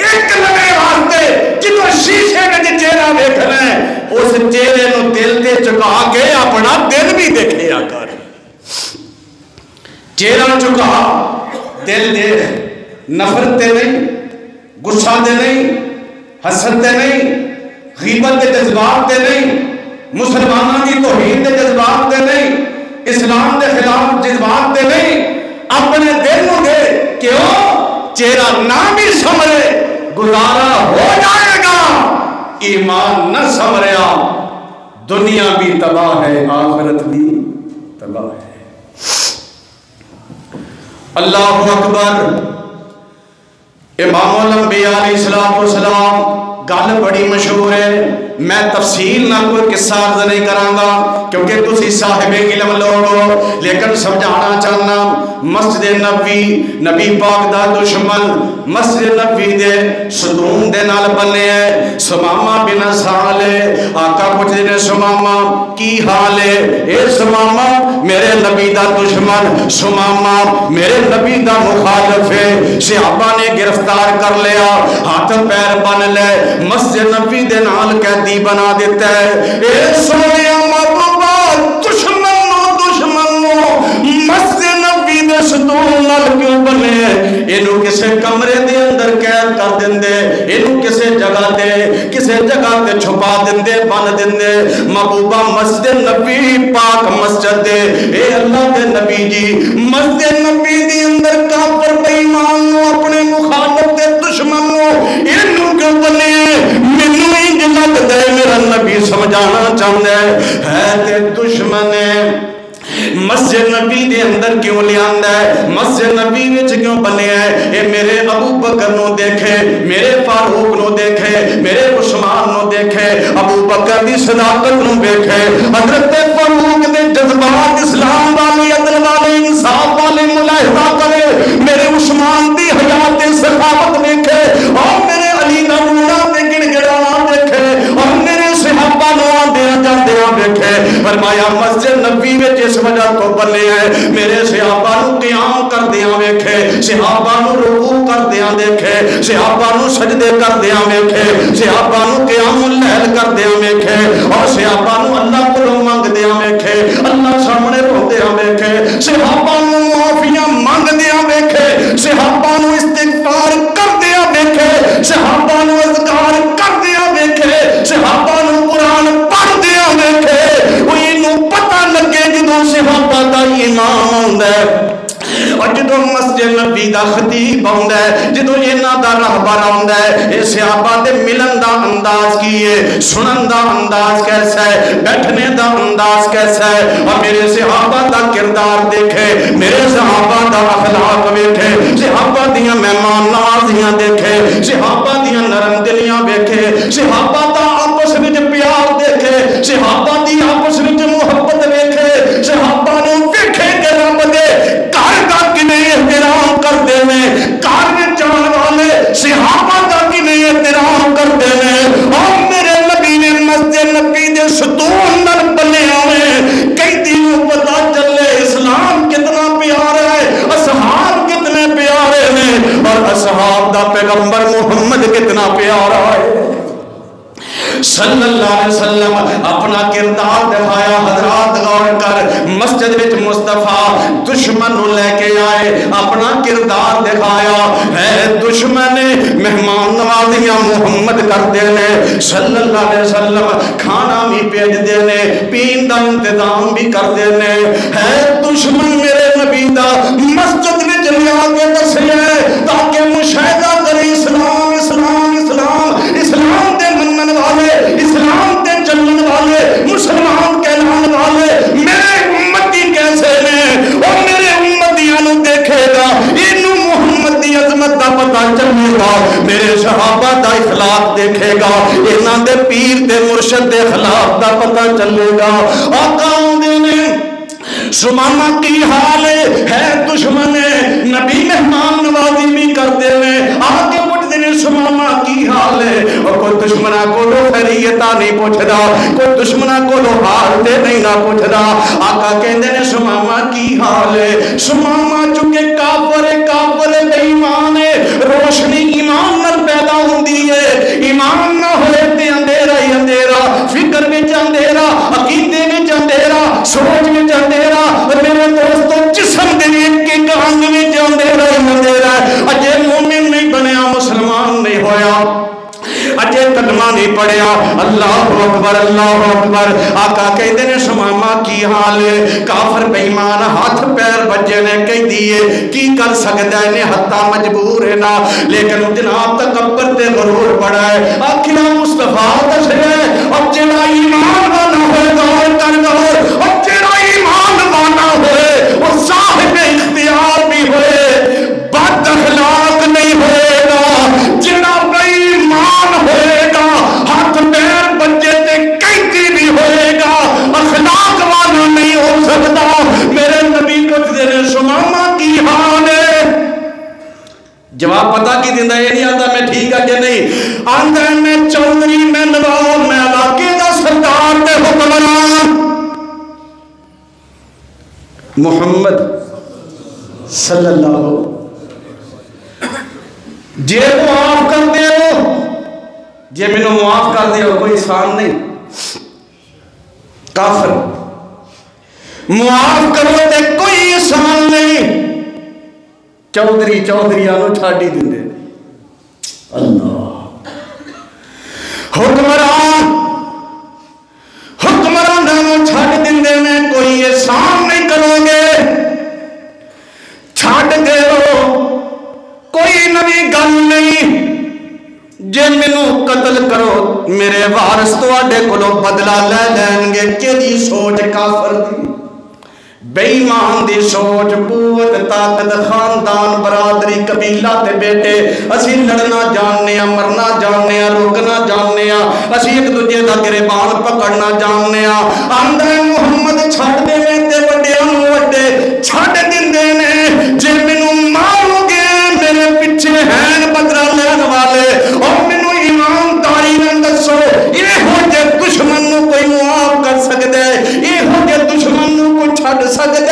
ایک لگے واسطے جدوں شیشے وچ چہرہ دیکھنا ہے اس چہرے نو دل تے چکا کے اپنا دل بھی دیکھیا کر. چہرہ چکا دل دیکھ، نفرت تے نہیں، غصہ دے نہیں، حسد دے نہیں، غیبت دے جذبات دے نہیں، مسلمانوں کی توہین دے جذبات دے نہیں، اسلام دے خلاف جذبات دے نہیں، اپنے دل دے کیوں چہرہ نہ بھی سمرے گزارا ہو جائے گا، ایمان نہ سمریا دنیا بھی تباہ ہے آخرت بھی تباہ ہے۔ اللہ اکبر۔ امام الانبیاء علیہ السلام گل بڑی مشہور ہے، میں تفصیل نہ کوئی قصہ عرض نہیں کراں گا کیونکہ تسی صاحب علم لوگ ہو، لیکن سمجھانا چاہنا مسجد نبوی نبی پاک دا دشمن مسجد نبوی دے ستون دے نال بنے ہے سمامہ بن سال ہے۔ آقا پوچھتے نے سمامہ کی حال ہے؟ اے سمامہ میرے نبی دا دشمن، سمامہ میرے نبی دا مخالف ہے۔ صحابہ نے گرفتار کر لیا، ہاتھ پیر بن لے، مسجد نبی دے نال قیدی بنا دیتا ہے۔ اے سونے محبوبہ دشمن مسجد نبی دے ستون نال کیوں بنے؟ اینو کسے کمرے دے اندر قید کر دیندے، اینو کسے جگہ تے چھپا دیندے، بن دیندے۔ محبوبہ مسجد نبی پاک مسجد دے، اے اللہ دے نبی جی مسجد نبی دے اندر کافر بے ایمان نو اپنے مخالف دے دشمن نو اینو کیوں بنے؟ مینوں ہی لگدا ہے میرا نبی سمجھانا چاہندا ہے تے دشمن ہے۔ مسجد نبی دے اندر کیوں لے آندا ہے؟ مسجد نبی وچ کیوں بنیا ہے؟ اے میرے ابو بکر نو دیکھے، میرے فاروق نو دیکھے، میرے عثمان نو دیکھے، ابو بکر دی صداقت نو دیکھے، حضرت فاروق دے جذبات اسلام والے، عدل والے، انصاف والے ملاحظہ کرے، میرے عثمان دی حیات سخاوت دیکھے، اور میرے علی دا رونا تے گڑ گڑانا دیکھے، اور میرے صحابہ نو آندیاں جاندیاں دیکھے۔ فرمایا مسجد نبی وچ اس وجہ تو بنے ہیں میرے صحابہ نو قیام کر دیاں ویکھے، صحابہ نو رکوع کر دیاں دیکھے، صحابہ نو سجدے کر دیاں ویکھے، صحابہ نو قیام اللیل کر دیاں ویکھے، اور صحابہ نو اللہ کو منگ دیاں ویکھے، اللہ سامنے رو دیاں ویکھے، صحابہ نو معافیاں منگ دیاں ویکھے، صحابہ نو استغفار کر دیاں ویکھے، صحابہ نو اذکار کر دیاں ویکھے، صحابہ نو قرآن پڑھ دیاں ویکھے۔ پتہ لگے جدوں صحابہ دا امام ہوندا ہے اور جدوں مسجد نبی دا خطیب ہوندا ہے، جدوں انہاں دا رہبر ہوندا ہے، اے صحابہ دے ملن دا انداز کی ہے، سنن دا انداز کیسا ہے، بیٹھنے دا انداز کیسا ہے، اور میرے صحابہ دا کردار دیکھے، میرے صحابہ دا اخلاق دیکھے، صحابہ دیاں مہمان نوازیاں دیکھے، صحابہ دیاں نرم دلیاں دیکھے، صحابہ دا آپس وچ پیار دیکھے، صحابہ دی آپس وچ محبت دیکھے، صحابہ نو ویکھے کہ رب دے گھر دا کنے احترام کردے نے، گھر وچ آن والے صحابہ دا کنے احترام کردے نے، اور میرے نبی نے مسجد نبی دے ستون نال بنے ہوئے کئی دنوں پتہ چلے اسلام کتنا پیارا ہے، اصحاب کتنے پیارے ہیں، اور اصحاب دا پیغمبر محمد کتنا پیارا ہے صلی اللہ علیہ وسلم۔ اپنا کردار دکھایا، حضرات غور کر، مسجد وچ مصطفیٰ دشمن نو لے کے آئے، اپنا کردار دکھایا ہے، دشمن مہمان نوازیاں محمد کر دینے صلی اللہ علیہ وسلم، کھانا بھی بھیج دینے، پین دا انتظام بھی کر دینے، ہے دشمن میرے نبی دا مسجد وچ لیا کے دسیا تاکہ مشاہدہ کرے اسلام اسلام اسلام، اسلام دے منن والے، اسلام تے چلن والے، مسلمان کہلان والے میرے امتی کیسے نے، اور میرے امتیاں نو دیکھے گا، انہوں محمد دی عظمت دا پتہ چلے گا، میرے صحابہ دا اخلاق دیکھے گا، انہاں دے پیر دے مرشد دے اخلاق دا پتہ چلے گا۔ آقا ہوندے نے سمامہ کی حال ہے دشمن نبی مہمان نوازی بھی کرتے ہیں، آگے پڑھتے ہیں سمامہ کی حال ہے، اور کوئی دشمنہ کو لو خیریتہ نہیں پوچھدا، کوئی دشمنہ کو لو حالتے نہیں نہ پوچھدا، آقا کہندے نے سمامہ کی حال ہے، سمامہ چونکہ کافر بے ایمان ہے، روشنی ایمان نال پیدا ہوندی ہے، ایمان نہ ہوئے تے اندھیرا ہی اندھیرا، فکر وچ اندھیرا، عقیدے وچ اندھیرا، سوچ وچ اندھیرا، میرے دوستو جسم دے ایک انگ وچ اندھیرا ہی اندھیرا ہے، اجے مومن نہیں بنیا مسلمان نہیں اجے کلمہ نہیں پڑھیا اللہ اکبر اللہ اکبر آقا کہندے نے شمامہ کی حال ہے کافر بے ایمان ہاتھ پیر بجے نے کہہ دیے کی کر سکدا ہے نے حتا مجبور ہے نا لیکن جناب تکبر تے غرور بڑا ہے آخر مصطفیٰ دس ہے اور جڑا ایمان والا ہوئے غور کر غور اور جڑا ایمان والا ہوئے وہ صاحب اختیار بھی ہوئے بد اخلاق نہیں ہوئے گا جڑا بے ایمان ہوئے گا ہاتھ پیر بچے تے کہتی بھی ہوئے گا اخلاق والا نہیں ہو سکتا میرے نبی کو تیرے شمامہ کی حال ہے جواب پتا کی دیندہ یہ نہیں آندہ میں ٹھیک ہے کہ نہیں آندہ میں چودری میں نواب میں علاقے دا سردار دے حکمران محمد صلی اللہ جے معاف کر دے ہو جے میں نے معاف کر دے ہو کوئی انسان نہیں کافر معاف کرو تے کوئی انسان نہیں چودری آنو چھاڑی دن دے اللہ حکمران آنو چھاڑی دن دے میں کوئی احسان نہیں کرو گے چھاڑ گئے ہو کوئی نبی گل نہیں جے منو قتل کرو میرے وارث تو آڈے کلو بدلہ لے لین گے کہ دی سوچ کافر دی بے ایمان دی سوچ قوت طاقت خاندان برادری قبیلہ تے بیٹے اسی لڑنا جاننے ہیں مرنا جاننے ہیں روکنا جاننے ہیں اسی ایک دوجے دا گریبان پکڑنا جاننے ہیں آندہ محمد چھڑ دے میں تے وڈے وڈے چھڑ دن دے نے جے منو مارو گے میرے پیچھے ہیں بدلہ لین والے اور منو ایمانداری نہ دسو یہ ہو جے دشمن نو کوئی معاف کر سکتے یہ ہو جے دشمن نو کوئی چھڑ سکتے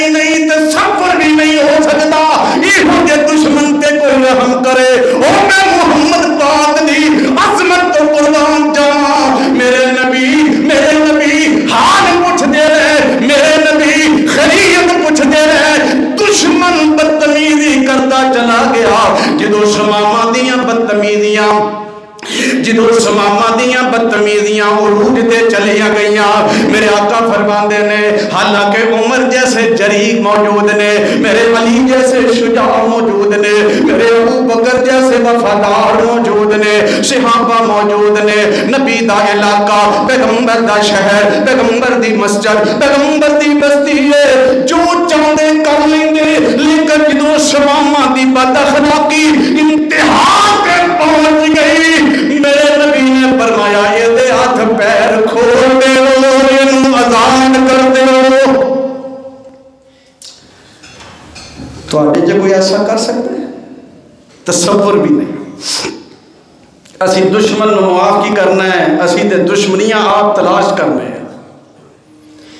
نہیں تصور بھی نہیں ہو سکتا یہ ہو جے دشمن تے کوئی رحم کرے او میں محمد پاک دی عظمت تو قربان جاواں میرے نبی حال پوچھ دے رہے میرے نبی خیریت پوچھ دے رہے دشمن بدتمیزی کرتا چلا گیا جدو شمامہ دیاں بدتمیزیاں جدو شمامہ دیاں بدتمیزیاں عروج تے چلیا گئیاں میرے آقا فرماندے نے حالانکہ عمر جیسے جریح موجود نے میرے علی جیسے شجاع موجود نے میرے ابو بکر جیسے وفادار موجود نے صحابہ موجود نے نبی دا علاقہ پیغمبر دا شہر پیغمبر دی مسجد پیغمبر دی بستی ہے جو چاندے کر لیں گے لیکن جدو شمامہ دی بد اخلاقی انتہا پہ پہنچ گئی میرے نبی نے فرمایا یہ دے ہاتھ پیر کھول دے ہو انہوں آزاد کر دے ہو تو آٹے جے کوئی ایسا کر سکتے ہیں تصور بھی نہیں اسی دشمن معاف کی کرنا ہے اسی دے دشمنیاں آپ تلاش کرنے ہیں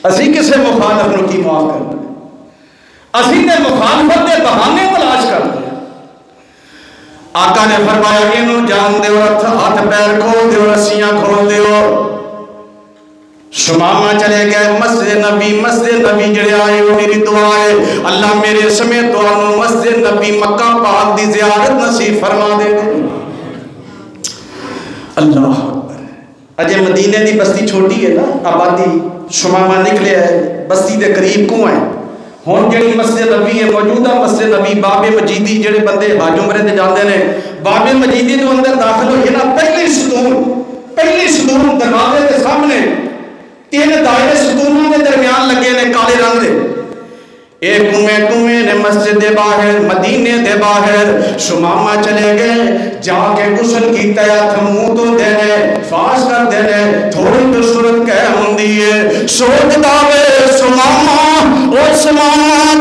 اسی کسے مخالف نو کی معاف کرنا ہے اسی دے مخالفت دے بہانے تلاش کرنا ہے آقا نے فرمایا انہوں جان دے اور ہاتھ پیر کھول دے اور رسیاں کھول دے اور شمامہ چلے گئے مسجد نبی جڑے آئے وہ میری دعا ہے اللہ میرے سمیت دعا مسجد نبی مکہ پاک دی زیارت نصیب فرما دے اللہ اجے مدینے دی بستی چھوٹی ہے نا آبادی شمامہ نکلے ہے بستی دے قریب کو ہیں ہون جڑی مسجد نبی ہے موجودہ مسجد نبی باب مجیدی جڑے بندے حاج عمرے تے جاندے نے باب مجیدی تو اندر داخل ہوئے نا پہلی ستون دروازے کے سامنے تین دائرے ستونوں کے درمیان لگے نے کالے رنگ دے ایک کنویں نے مسجد دے باہر مدینے دے باہر شمامہ چلے گئے جا کے غسل کی تیات منہ تو دینے فاش کر دینے تھوڑی تو صورت کہہ ہوندی سوچ داوے شمامہ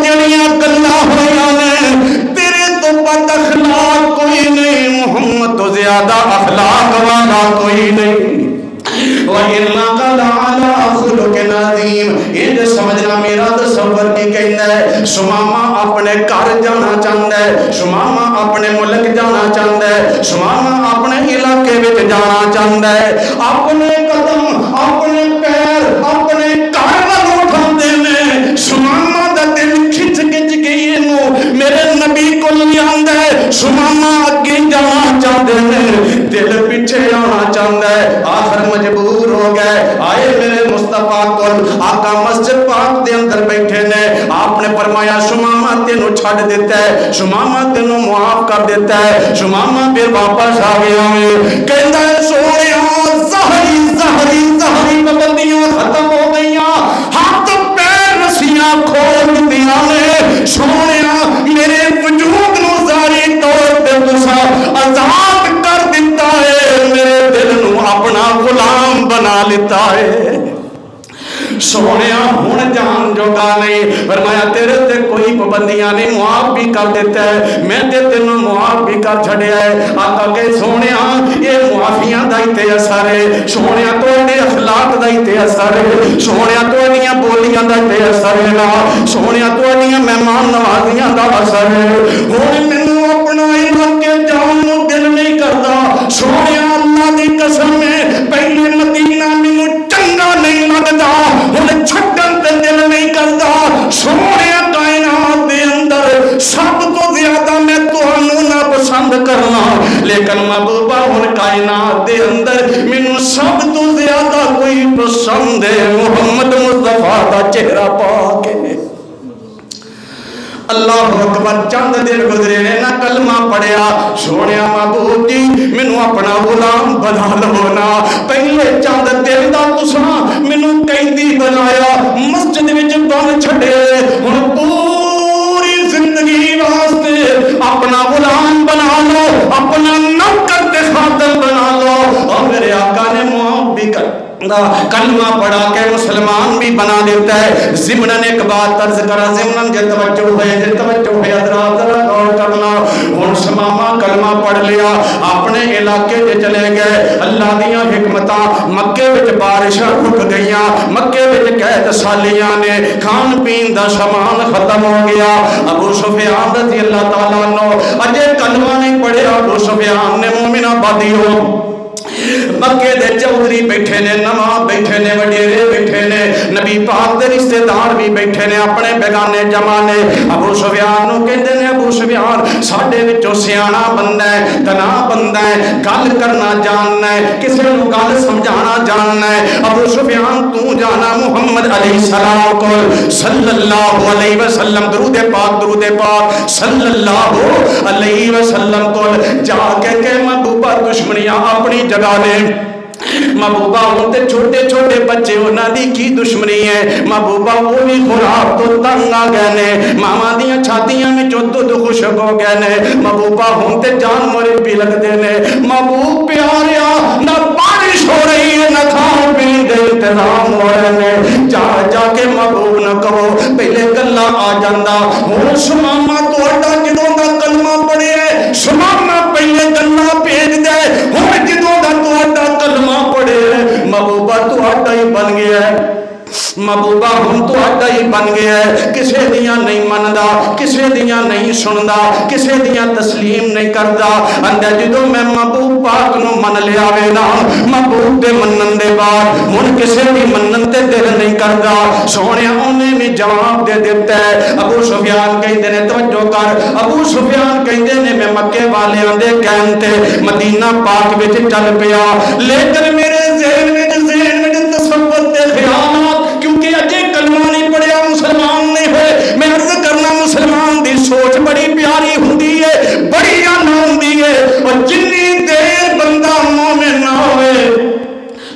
جڑیاں گلا ہویاں نے تیرے تو بد اخلاق کوئی نہیں محمد تو زیادہ اخلاق والا کوئی نہیں وَإِنَّكَ لَعَلَىٰ خُلُقٍ عَظِيمٍ یہ سمجھنا میرا تصور بھی کہنا ہے شمامہ اپنے گھر جانا چاہتا ہے شمامہ اپنے ملک جانا چاہتا ہے شمامہ اپنے علاقے میں جانا چاہتا ہے اپنے قدم اپنے پیر اپنے گھر میں اٹھاندے نے شمامہ دا دل کھچ گئی میرے نبی کو نہیں آندا ہے شمامہ اگے جانا چاہتے ہیں دل پاک کو آقا مسجد پاک دے اندر بیٹھے نے آپ نے فرمایا شمامہ تینوں چھڑ دیتا ہے شمامہ تینوں معاف کر دیتا ہے شمامہ پھر واپس آ گیا ہے کہندہ ہے سونیا زہری پابندیاں ختم ہو گئیاں ہاتھ پیر رسیاں کھول دیا نے سونیا میرے وجود نو ظاہری طور پہ تسا آزاد کر دیتا ہے میرے دل نو اپنا غلام بنا لیتا ہے سونیا ہن جان جوگا نہیں فرمایا تیرے تے کوئی پابندیاں نہیں معاف بھی کر دیتا ہے میں تے تینوں معاف بھی کر چھڑیا ہے آقا کہ سونیا یہ معافیاں دا ہی تے اثر ہے سونیا تواڈے اخلاق دا ہی تے اثر ہے سونیا تواڈیاں بولیاں دا تے اثر ہے نا سونیا تواڈیاں مہمان نوازیاں دا اثر ہے ہن مینوں اپنا علاقے جان نو دل نہیں کردا سونیا اللہ دی قسم ہے پہلے مدینہ مینوں چنگا نہیں لگدا ہن چھڈن تے دل نہیں کردا سونیا کائنات دے اندر سب تو زیادہ میں تانوں نہ پسند کرنا لیکن محبوبہ ہن کائنات دے اندر مینوں سب تو زیادہ کوئی پسند ہے محمد مصطفیٰ دا چہرہ پاک ہے اللہ اکبر چند دن گزرے نے نہ کلمہ پڑھیا سونیا محبوب جی مینوں اپنا غلام بنا لو نا پہلے چند دن دا تساں مینوں قیدی بنایا مسجد وچ بن چھڈے ہن پوری زندگی واسطے اپنا غلام بنا لو اپنا نوکر تے خادم بنا لو اور میرے آقا نے معاف بھی کر کلمہ پڑھا کے مسلمان بھی بنا دیتا ہے ضمناً ایک بات عرض کرا ضمناً جے توجہ ہے حضرات ذرا غور کرنا ہن شمامہ کلمہ پڑھ لیا اپنے علاقے تے چلے گئے اللہ دیاں حکمتاں مکے وچ بارشاں رک گئیاں مکے وچ قحط سالیاں نے کھان پین دا سامان ختم ہو گیا ابو سفیان رضی اللہ تعالیٰ عنہ اجے کلمہ نہیں پڑھیا ابو سفیان نے مومن آبادیوں مکے دے چودھری بیٹھے نے نواں بیٹھے نے وڈیرے بیٹھے نے نبی پاک دے رشتہ دار بھی بیٹھے نے اپنے بیگانے جمع نے ابو سفیان نو کہندے نے ابو سفیان ساڈے وچوں سیاںا بندہ ہے تنا بندہ ہے گل کرنا جاننا ہے کسے نو گل سمجھانا جاننا ہے ابو سفیان تو جانا محمد علیہ السلام کو صلی اللہ علیہ وسلم درود پاک صلی اللہ علیہ وسلم کو جا کے کہ محبوبہ دشمنیاں اپنی جگہ نے محبوبہ ہوتے چھوٹے چھوٹے بچے انہاں دی کی دشمنی ہے محبوبہ وہ بھی خوراک تو تنگ آ گئے نے ماما دیاں چھاتیاں میں جو دودھ خشک ہو گئے نے محبوبہ ہوتے جان مرے بھی لگ دے نے محبوب پیاریا نہ بارش ہو رہی ہے نہ کھان پین دے انتظام ہو رہے نے جا کے محبوب نہ کہو پہلے گلا آ جاندہ ہوں شمامہ تو اڈا جدوں دا کلمہ پڑے شمامہ پہلے گلا بھیج دے ہوں جدوں دا تو اڈا کلمہ پڑے محبوبہ تو آٹا ہی بن گیا ہے محبوبہ ہم تو آٹا ہی بن گیا ہے کسے دیاں نہیں مندا کسے دیاں نہیں سندا کسے دیاں تسلیم نہیں کردا اندر جدوں میں محبوب پاک نو من لیا وے نا محبوب دے منن دے بعد ہن کسے بھی منن تے دل نہیں کردا سونیا اونے بھی جواب دے دیتا ہے ابو سفیان کہندے نے توجہ کر ابو سفیان کہندے نے میں مکے والیاں دے کہن تے مدینہ پاک وچ چل پیا لیکن میرے ذہن وچ تصور تے خیالات کیونکہ اجے کلمہ نہیں پڑھیا مسلمان نہیں ہوئے میں عرض کرنا مسلمان دی سوچ بڑی پیاری ہوندی ہے بڑی آنا ہوندی ہے اور جنی دیر بندہ مومن نہ ہوئے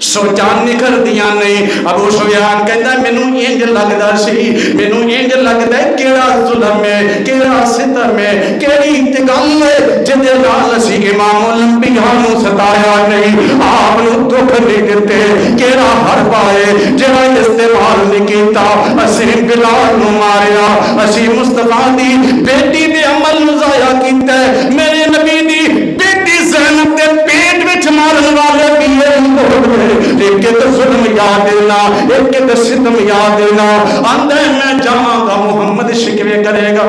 سوچان نکل دیا نہیں ابو سفیان کہندا مینوں انج لگدا سی مینوں انج لگدا ہے کیڑا ظلم ہے کیڑا ستم ہے کیڑی گل ہے جدے نال اسی امام الانبیاء نو ستایا نہیں آپ نو دکھ نہیں دتے کیڑا حرب آئے جڑا استعمال نہیں کیتا اسی بلال نو ماریا اسی مصطفیٰ دی بیٹی دے عمل نو ضائع کیتا ہے میرے نبی دی بیٹی زینب دے پیٹ وچ مارن والے بھی ایک تو ظلم یاد دینا ایک تو ستم یاد دینا آندھے میں جہاں گا محمد شکوے کرے گا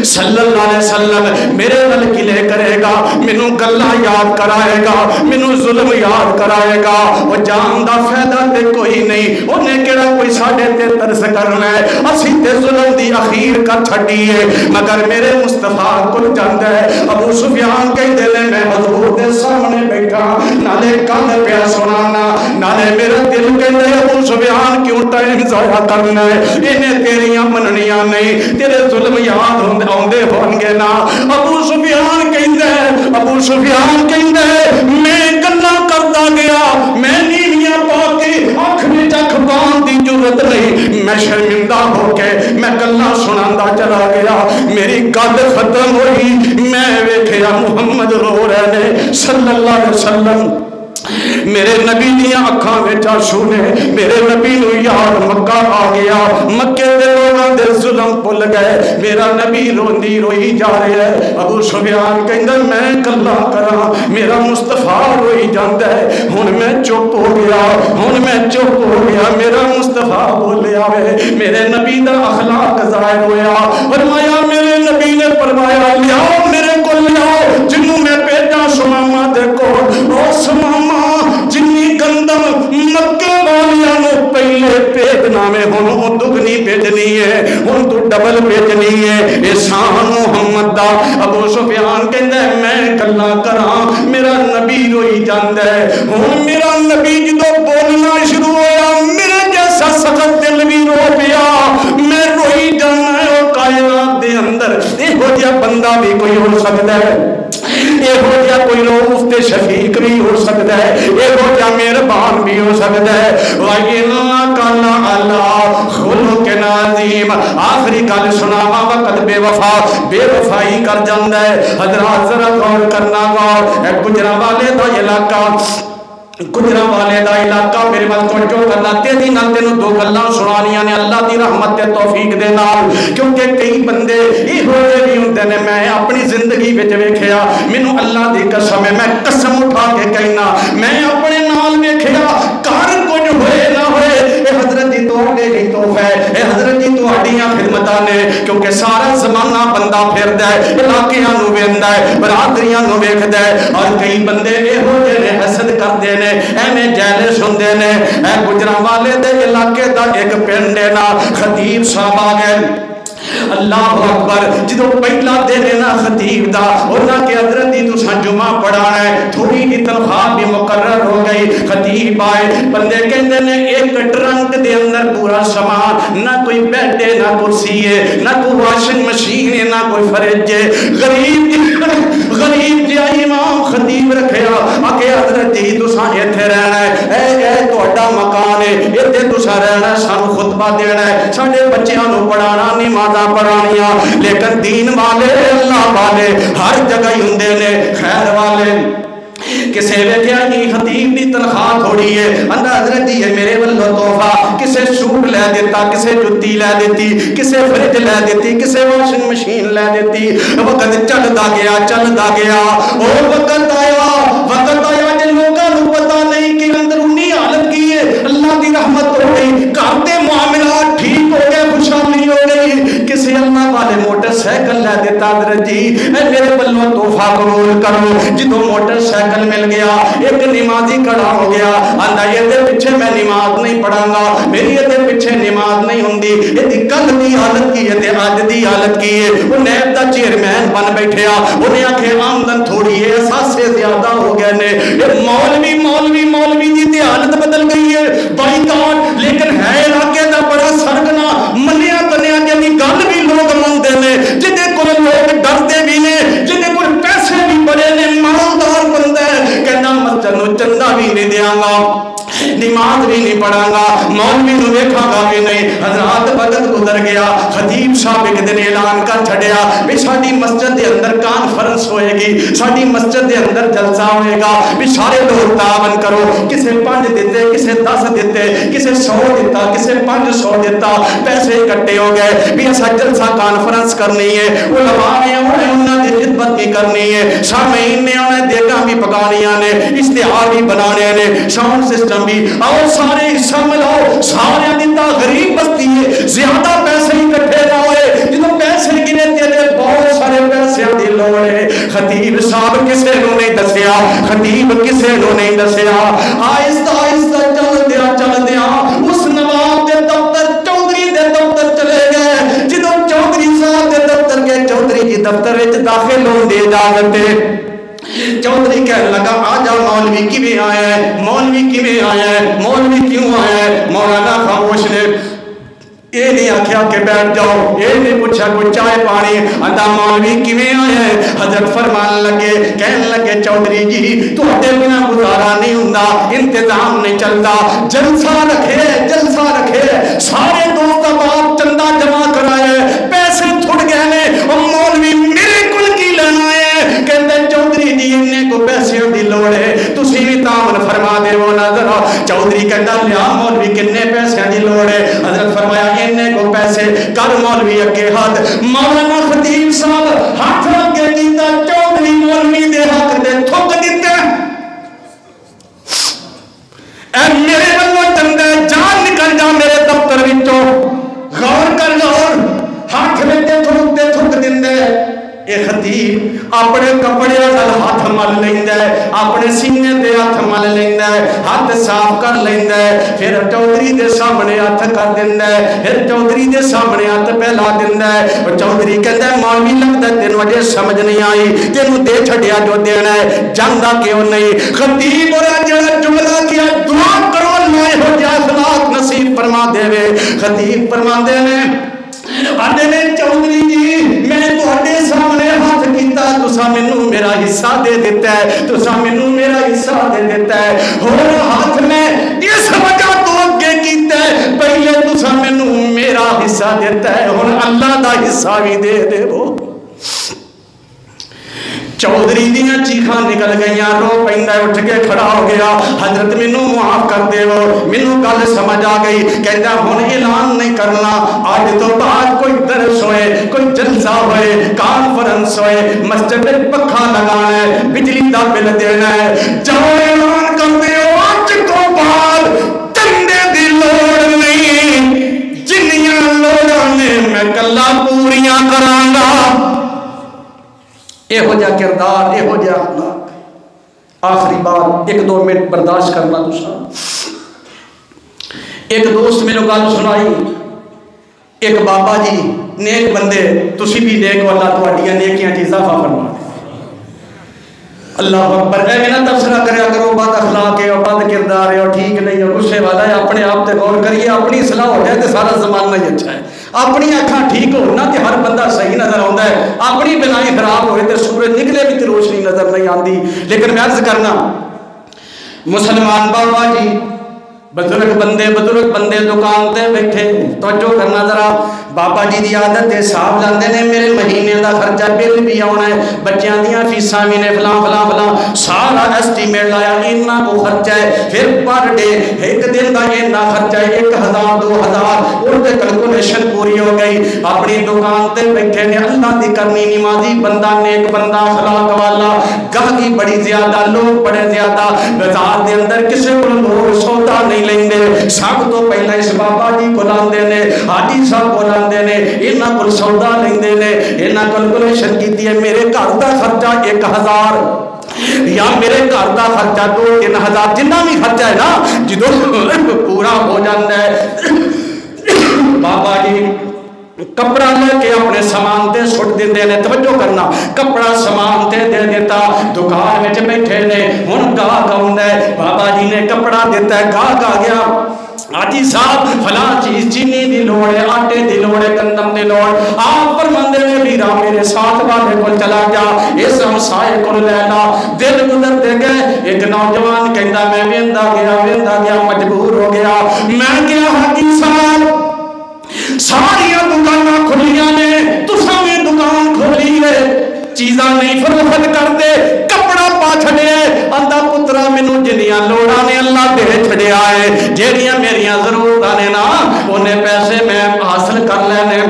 صلی اللہ علیہ وسلم میرے نل گلے کرے گا مینوں گلاں یاد کرائے گا مینوں ظلم یاد کرائے گا وہ جان دا فائدہ تے کوئی نہیں انہیں کیڑا کوئی ساڈے تے ترس کرنا ہے اسی تے ظلم دی اخیر کر چھڈی ہے مگر میرے مصطفیٰ کول جاندا ہے ابو سفیان کہندے نے میں حضور دے سامنے بیٹھا نالے کان پیا سنانا نالے میرا دل کہندا ہے ابو سفیان سفیان کیوں ٹائم ضائع کرنا ہے؟ انہیں تیریاں مننیاں نہیں، تیرے ظلم یاد آندے ہون گے نا۔ ابو سفیان کہندا ہے میں گلاں کردا گیا، میں نیویاں پا کے اکھ وچ اکھ پاؤن دی ضرورت نہیں، میں شرمندہ ہو کے میں گلاں سناندا چلا گیا۔ میری گل ختم ہوئی، میں ویکھیا محمد رو رہے نے صلی اللہ علیہ وسلم۔ میرے نبی دیاں اکھاں وچ آنسو نے، میرے نبی نو یاد مکہ آ گیا، مکے دے لوگاں دے ظلم بھل گئے، میرا نبی روندی روئی جا رہا ہے۔ ابو سفیان کہندا میں کلا کراں، میرا مصطفیٰ روئی جاندا ہے، ہن میں چپ ہو گیا، میرا مصطفیٰ بولیا وے، میرے نبی دا اخلاق ظاہر ہویا۔ فرمایا میرے نبی نے فرمایا لیاؤ میرے کو لیاؤ، جنوں میں بھیجا سماما دے کول، او سماما جنی گندم مکے والیاں نو پہلے بھیجنا میں ہن دگنی بھیجنی ہے، ہن تو ڈبل بھیجنی ہے، احسان محمد دا۔ ابو سفیان کہندا ہے میں کلا کراں، میرا نبی روئی جاندا ہے۔ ہن میرا نبی جدوں بولنا شروع ہویا، میرے جیسا سخت دل بھی رو پیا، میں روئی جانا ہے۔ او کائنات دے اندر یہو جہا بندہ بھی کوئی ہو سکتا ہے، یہو جہا کوئی رؤوف تے شفیق بھی ہو سکتا ہے، یہو جہا مہربان بھی ہو سکتا ہے۔ وَإِنَّكَ لَعَلَىٰ خُلُقٍ عَظِيمٍ۔ آخری گل سناواں، وقت بے وفائی کر جاندا ہے۔ حضرات ذرا غور کرنا غور، اے گجرانوالے دا علاقہ، گجرانوالے دا علاقہ میرے وال توجہ کرنا، تیزی نال تینوں دو گلاں سنانیاں نے اللہ دی رحمت تے توفیق دے نال، کیونکہ کئی بندے ایہو جہے بھی ہوندے نے، میں اپنی زندگی وچ ویکھیا، مینوں اللہ دی قسم ہے، میں قسم اٹھا کے کہنا، میں اپنے نال ویکھیا، گھر کچھ ہوئے نہ ہوئے، اے حضرت جی تواڈے لئی تحفہ ہے، اے حضرت جی تواڈیاں خدمتاں نے، کیونکہ سارا زمانہ بندہ پھردا ہے، علاقیاں نو ویندا ہے، برادریاں نو ویکھدا ہے، اور کئی بندے ایہو جہے حسد کردے نے، ایویں جیلس ہوندے نے۔ اے گجرانوالے دے علاقے دا ایک پنڈ ہے نا، خطیب صاحب آ گئے، اللہ اکبر، جدو پہلا دن ہے نا خطیب دا، انہاں کے حضرت دی تساں جمعہ پڑھانا ہے، تھوڑی جی تنخواہ بھی مقرر ہو گئی، خطیب آئے، بندے کہندے نے ایک ٹرنک دے اندر پورا سامان، نہ کوئی بیڈ ہے، نہ کرسی ہے، نہ کوئی واشنگ مشین ہے، نہ کوئی فریج ہے، غریب جی امام خطیب رکھیا، آکے حضرت جی تساں ایتھے رہنا ہے، اے تہاڈا مکان ہے، ایتھے تساں رہنا ہے، سانو خطبہ دینا ہے، ساڈے بچیاں نو پڑھانا، نمازاں پڑھانیاں، لیکن دین والے اللہ والے ہر جگہ ہی ہوندے نے، خیر والے۔ کسے ویکھیا جی خطیب دی تنخواہ تھوڑی ہے، اندا حضرت جی میرے والو تحفہ، کسے سوٹ لے دیتا، کسے جُتی لے دیتی، کسے فریج لے دیتی، کسے واشنگ مشین لے دیتی۔ وقت چلدا گیا، اور وقت آیا جن لوگاں نوں پتہ نہیں کہ اندرونی حالت کی ہے، اللہ دی رحمت ہو گئی، گھر دے معاملات ٹھیک ہو گئے، خوشحالی ہو گئی، کسے اللہ والے موٹر سائیکل لے دیتا، حضرت جی اے میرے والو تحفہ قبول کرو۔ جدوں موٹر سائیکل مل گیا، ایک نمازی کھڑا ہو گیا، آندا یہ پیچھے میں نماز نہیں پڑھاں گا، میری یہ پیچھے نماز نہیں ہوندی، یہ کل دی حالت کی ہے، اج دی حالت کی ہے۔ وہ نیب دا چیئرمین بن بیٹھیا، انہیں آکھے آمدن تھوڑی ہے، احساسے زیادہ ہو گئے نے، مولوی دی حالت بدل گئی ہے، بائی کاٹ، لیکن ہے علاقے دا بڑا سرگنا، منیا تنیا جنی گل بھی لوگ مندے نے، جدے کول لوگ ڈردے بھی نے، جدے کول پیسے بھی بڑے نے، مالدار بندہ ہے، کہنا مسجد نو چندہ بھی نہیں دیاں گا، نماز بھی نہیں پڑھاں گا، مولوی نو ویکھاں گا بھی نہیں۔ حضرات وقت گزر گیا، خطیب صاحب ایک دن اعلان کر چھڑیا بھی ساڈی مسجد دے اندر کانفرنس ہوئے گی، ساڈی مسجد دے اندر جلسہ ہوئے گا، بھی سارے لوگ تعاون کرو، کسے 5 دیتے، کسے 10 دیتے، کسے 100 دیتا، کسے 500 دیتا، پیسے اکٹھے ہو گئے بھی ایسا جلسہ کانفرنس کرنی ہے، علماء نے انہاں دی خدمت بھی کرنی ہے، سامعین نے انہیں دیگاں بھی پکانیاں نے، اشتہار بھی بنانے نے، ساؤنڈ سسٹم بھی، اور سارے حصہ ملاؤ، سارے دیتا غریب بستی ہے، زیادہ پیسے اکٹھے نہ ہوئے، جنہوں پیسے گنے تیرے بہت سارے پیسے دی لوڑ ہے۔ خطیب صاحب کسے نو نہیں دسیا، خطیب کسے نو نہیں دسیا، آہستہ آہستہ چل دیا اس نواب دے دفتر چودھری دے دفتر چلے گئے، جدوں چودھری صاحب دے دفتر گئے، چودھری جی دفتر وچ داخل ہون دی اجازت ہے، چودھری کہنے لگا آجا مولوی کیویں آیا ہے، مولوی کیویں آیا ہے، مولوی کیوں آیا ہے؟ مولانا آخیا کہ بیٹھ جاؤ، یہ نہیں پوچھا کوئی چائے پانی، آندا مولوی کیویں آیا ہے؟ حضرت فرمان لگے کہن لگے چودھری جی تواڈے بنا گزارا نہیں ہوندا، انتظام نہیں چلتا، جلسہ رکھے سارے دوست باپ چندہ جمع کرائے، پیسے تھڑ گئے نے، مولوی میرے کل کی لینا ہے؟ کہندے چودھری جی انہیں کو پیسوں دی لوڑ ہے، تسی بھی تامن فرما دے وہ نظر۔ چودھری کہندا لیا مولوی کنے پیسے دی لوڑ ہے؟ حضرت فرمایا انہیں کو پیسے کر مولوی اگے ہاتھ، مولانا خطیب صاحب ہاتھ اگے کیتا، چودھری مولوی دے حق دے تھک دیتے، اے میرے بلوں چندے جان نکل جا میرے دفتر وچوں، غور کر غور، ہاتھ میں تھک دیندے۔ اے خطیب اپنے کپڑے نال ہاتھ مل لیندا ہے، اپنے سینے تے ہاتھ مل لیندا ہے، ہاتھ صاف کر لیندا ہے، پھر چودھری دے سامنے ہاتھ کر دیندا ہے، پھر چودھری دے سامنے ہاتھ پھیلا دیندا ہے۔ اور چودھری کہندا ہے مولوی لگدا تینوں اجے سمجھ نہیں آئی، تینوں دے چھڈیا جو دینا ہے، جاندا کیوں نہیں؟ خطیب اور جڑا جملہ کیا دعا کرو اللہ ہو جا اخلاق نصیب فرما دے وے۔ خطیب فرماندے نے آدھے نے چودھری جی میں تواڈے سامنے ہاتھ کیتا، تساں مینوں میرا حصہ دے دیتا ہے، تساں مینوں میرا حصہ دے دیتا ہے، ہور ہاتھ میں اس وجہ تو اگے کیتا ہے، پہلے تساں مینوں میرا حصہ دیتا ہے، ہن اللہ دا حصہ بھی دے دے وہ۔ چودھری دیاں چیخاں نکل گئیاں، رو پیندا اٹھ کے کھڑا ہو گیا، حضرت مینوں معاف کر دے وہ، مینوں گل سمجھ آ گئی، کہندا ہن اعلان نہیں کرنا، اج تو بعد کوئی درس ہوئے، کوئی جلسہ ہوئے، کانفرنس ہوئے، مسجد میں پکھا لگانا ہے، بجلی دا بل دینا ہے، جاؤ اعلان کر دیو اج تو بعد چندے دی لوڑ نہیں، جنیاں لوڑاں نے میں کلا پوریاں کراں گا۔ اے ہو جا کردار، اے ہو جا اخلاق۔ آخری بات 1-2 منٹ برداشت کرنا تساں۔ ایک دوست میرے گل سنائی، ایک بابا جی نیک بندے، تسی بھی نیک، اللہ تواڈیاں نیکیاں چ اضافہ فرما۔ اللہ اکبر، اے نہ تبصرہ کریا کرو بد اخلاق ہے اور بد کردار ہے اور ٹھیک نہیں ہے، غصے والا ہے، اپنے آپ تے غور کریے، اپنی اصلاح ہو جائے تے سارا زمانہ ہی اچھا ہے۔ اپنی اکھاں ٹھیک ہونا تے ہر بندہ صحیح نظر آتا ہے، اپنی بنائی خراب ہوئے تے سورج نکلے بھی تے روشنی نظر نہیں آتی۔ لیکن میں عرض کرنا مسلمان بابا جی بزرگ بندے دکان تے بیٹھے، توجہ کرنا ذرا، بابا جی دی عادت ہے صاحب لاندے نے میرے مہینے دا خرچہ بل بھی آنا ہے، بچیاں دیاں فیساں بھی نے، فلاں سارا ایسٹیمیٹ لایا، اتنا کو خرچہ ہے، پھر پر ڈے ایک دن دا اتنا خرچہ ہے، 1000 2000 اور تے کیلکولیشن پوری ہو گئی۔ اپنی دکان تے بیٹھے نے، اللہ دی کرنی، نمازی بندہ، نیک بندہ، اخلاق والا، گاہکی بڑی زیادہ، لوگ بڑے زیادہ، بازار دے اندر کسے کو لوگ سودا نہیں لیندے، سب تو پہلے اس بابا جی کو لاندے نے، حاجی صاحب کو لاندے نے، انہاں کول سودا لیندے نے، انہاں کیلکولیشن کیتی ہے، میرے گھر دا خرچہ 1000 یا میرے گھر دا خرچہ 2-3 ہزار، جنہ بھی خرچہ ہے نا جدوں پورا ہو جاتا ہے، بابا جی کپڑا لے کے اپنے سامان تے سٹ دیندے نے، توجہ کرنا، کپڑا سامان تے دے دیتا، دکان وچ بیٹھے نے، ہن گاہک آوندا ہے، بابا جی نے کپڑا دیتا ہے، گاہک آ گیا، حاجی صاحب فلاں چیز چینی دی لوڑ ہے، آٹے دی لوڑ ہے، گندم دی لوڑ، آپ فرماندے نے ویرا میرے ساتھ والے کو چلا جا، اس ہمسائے کو لے لا، دل گزرتے گئے، ایک نوجوان کہندا میں ویندا گیا مجبور ہو گیا، میں کیا حاجی صاحب ساری دکاناں کھلیاں نے، تساں بھی دکان کھولی ہے، چیزاں نہیں فروخت کرتے، کپڑا پا چھڑے، آندا پترا مینوں جنیاں لوڑاں نے اللہ دے چھڑیا ہے، جیڑیاں میریاں ضرورتاں نے نا انہیں پیسے میں حاصل کر لینے،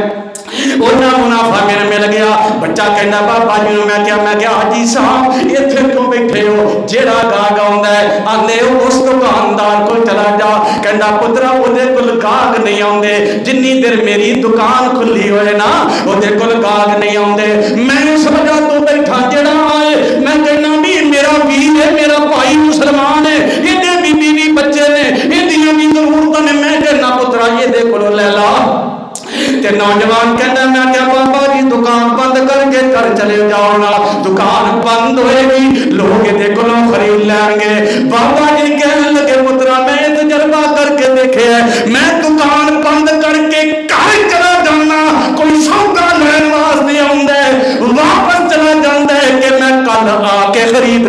انہاں منافع میرے مل گیا۔ بچہ کہنا بابا جی نوں میں کیا حاجی صاحب ایتھے کیوں بیٹھے ہو، جیڑا گاہک آوندا ہے آندے اس دکاندار کو چلا جا، کہنا پترا اودے کول گاہک نہیں آوندے، جنی دیر میری دکان کھلی ہوئے نا اودے کول گاہک نہیں آوندے، میں اس وجہ تو بیٹھا جیڑا آئے میں کہنا بھی میرا ویر ہے، میرا بھائی مسلمان ہے، ایڈے بیوی بچے نے، ایڈیاں بھی ضرورتاں نے، میں کہنا پترا یہ دے کولوں لے لا۔ تے نوجوان کہنا میں کیا بابا جی دکان بند کر کے گھر چلے جاؤ نا، دکان بند ہوئے گی لوگ دے کولوں خرید لیں گے۔ بابا جی کہنے لگے پترا میں تجربہ کر کے دیکھے ہے، میں دکان بند کر کے گھر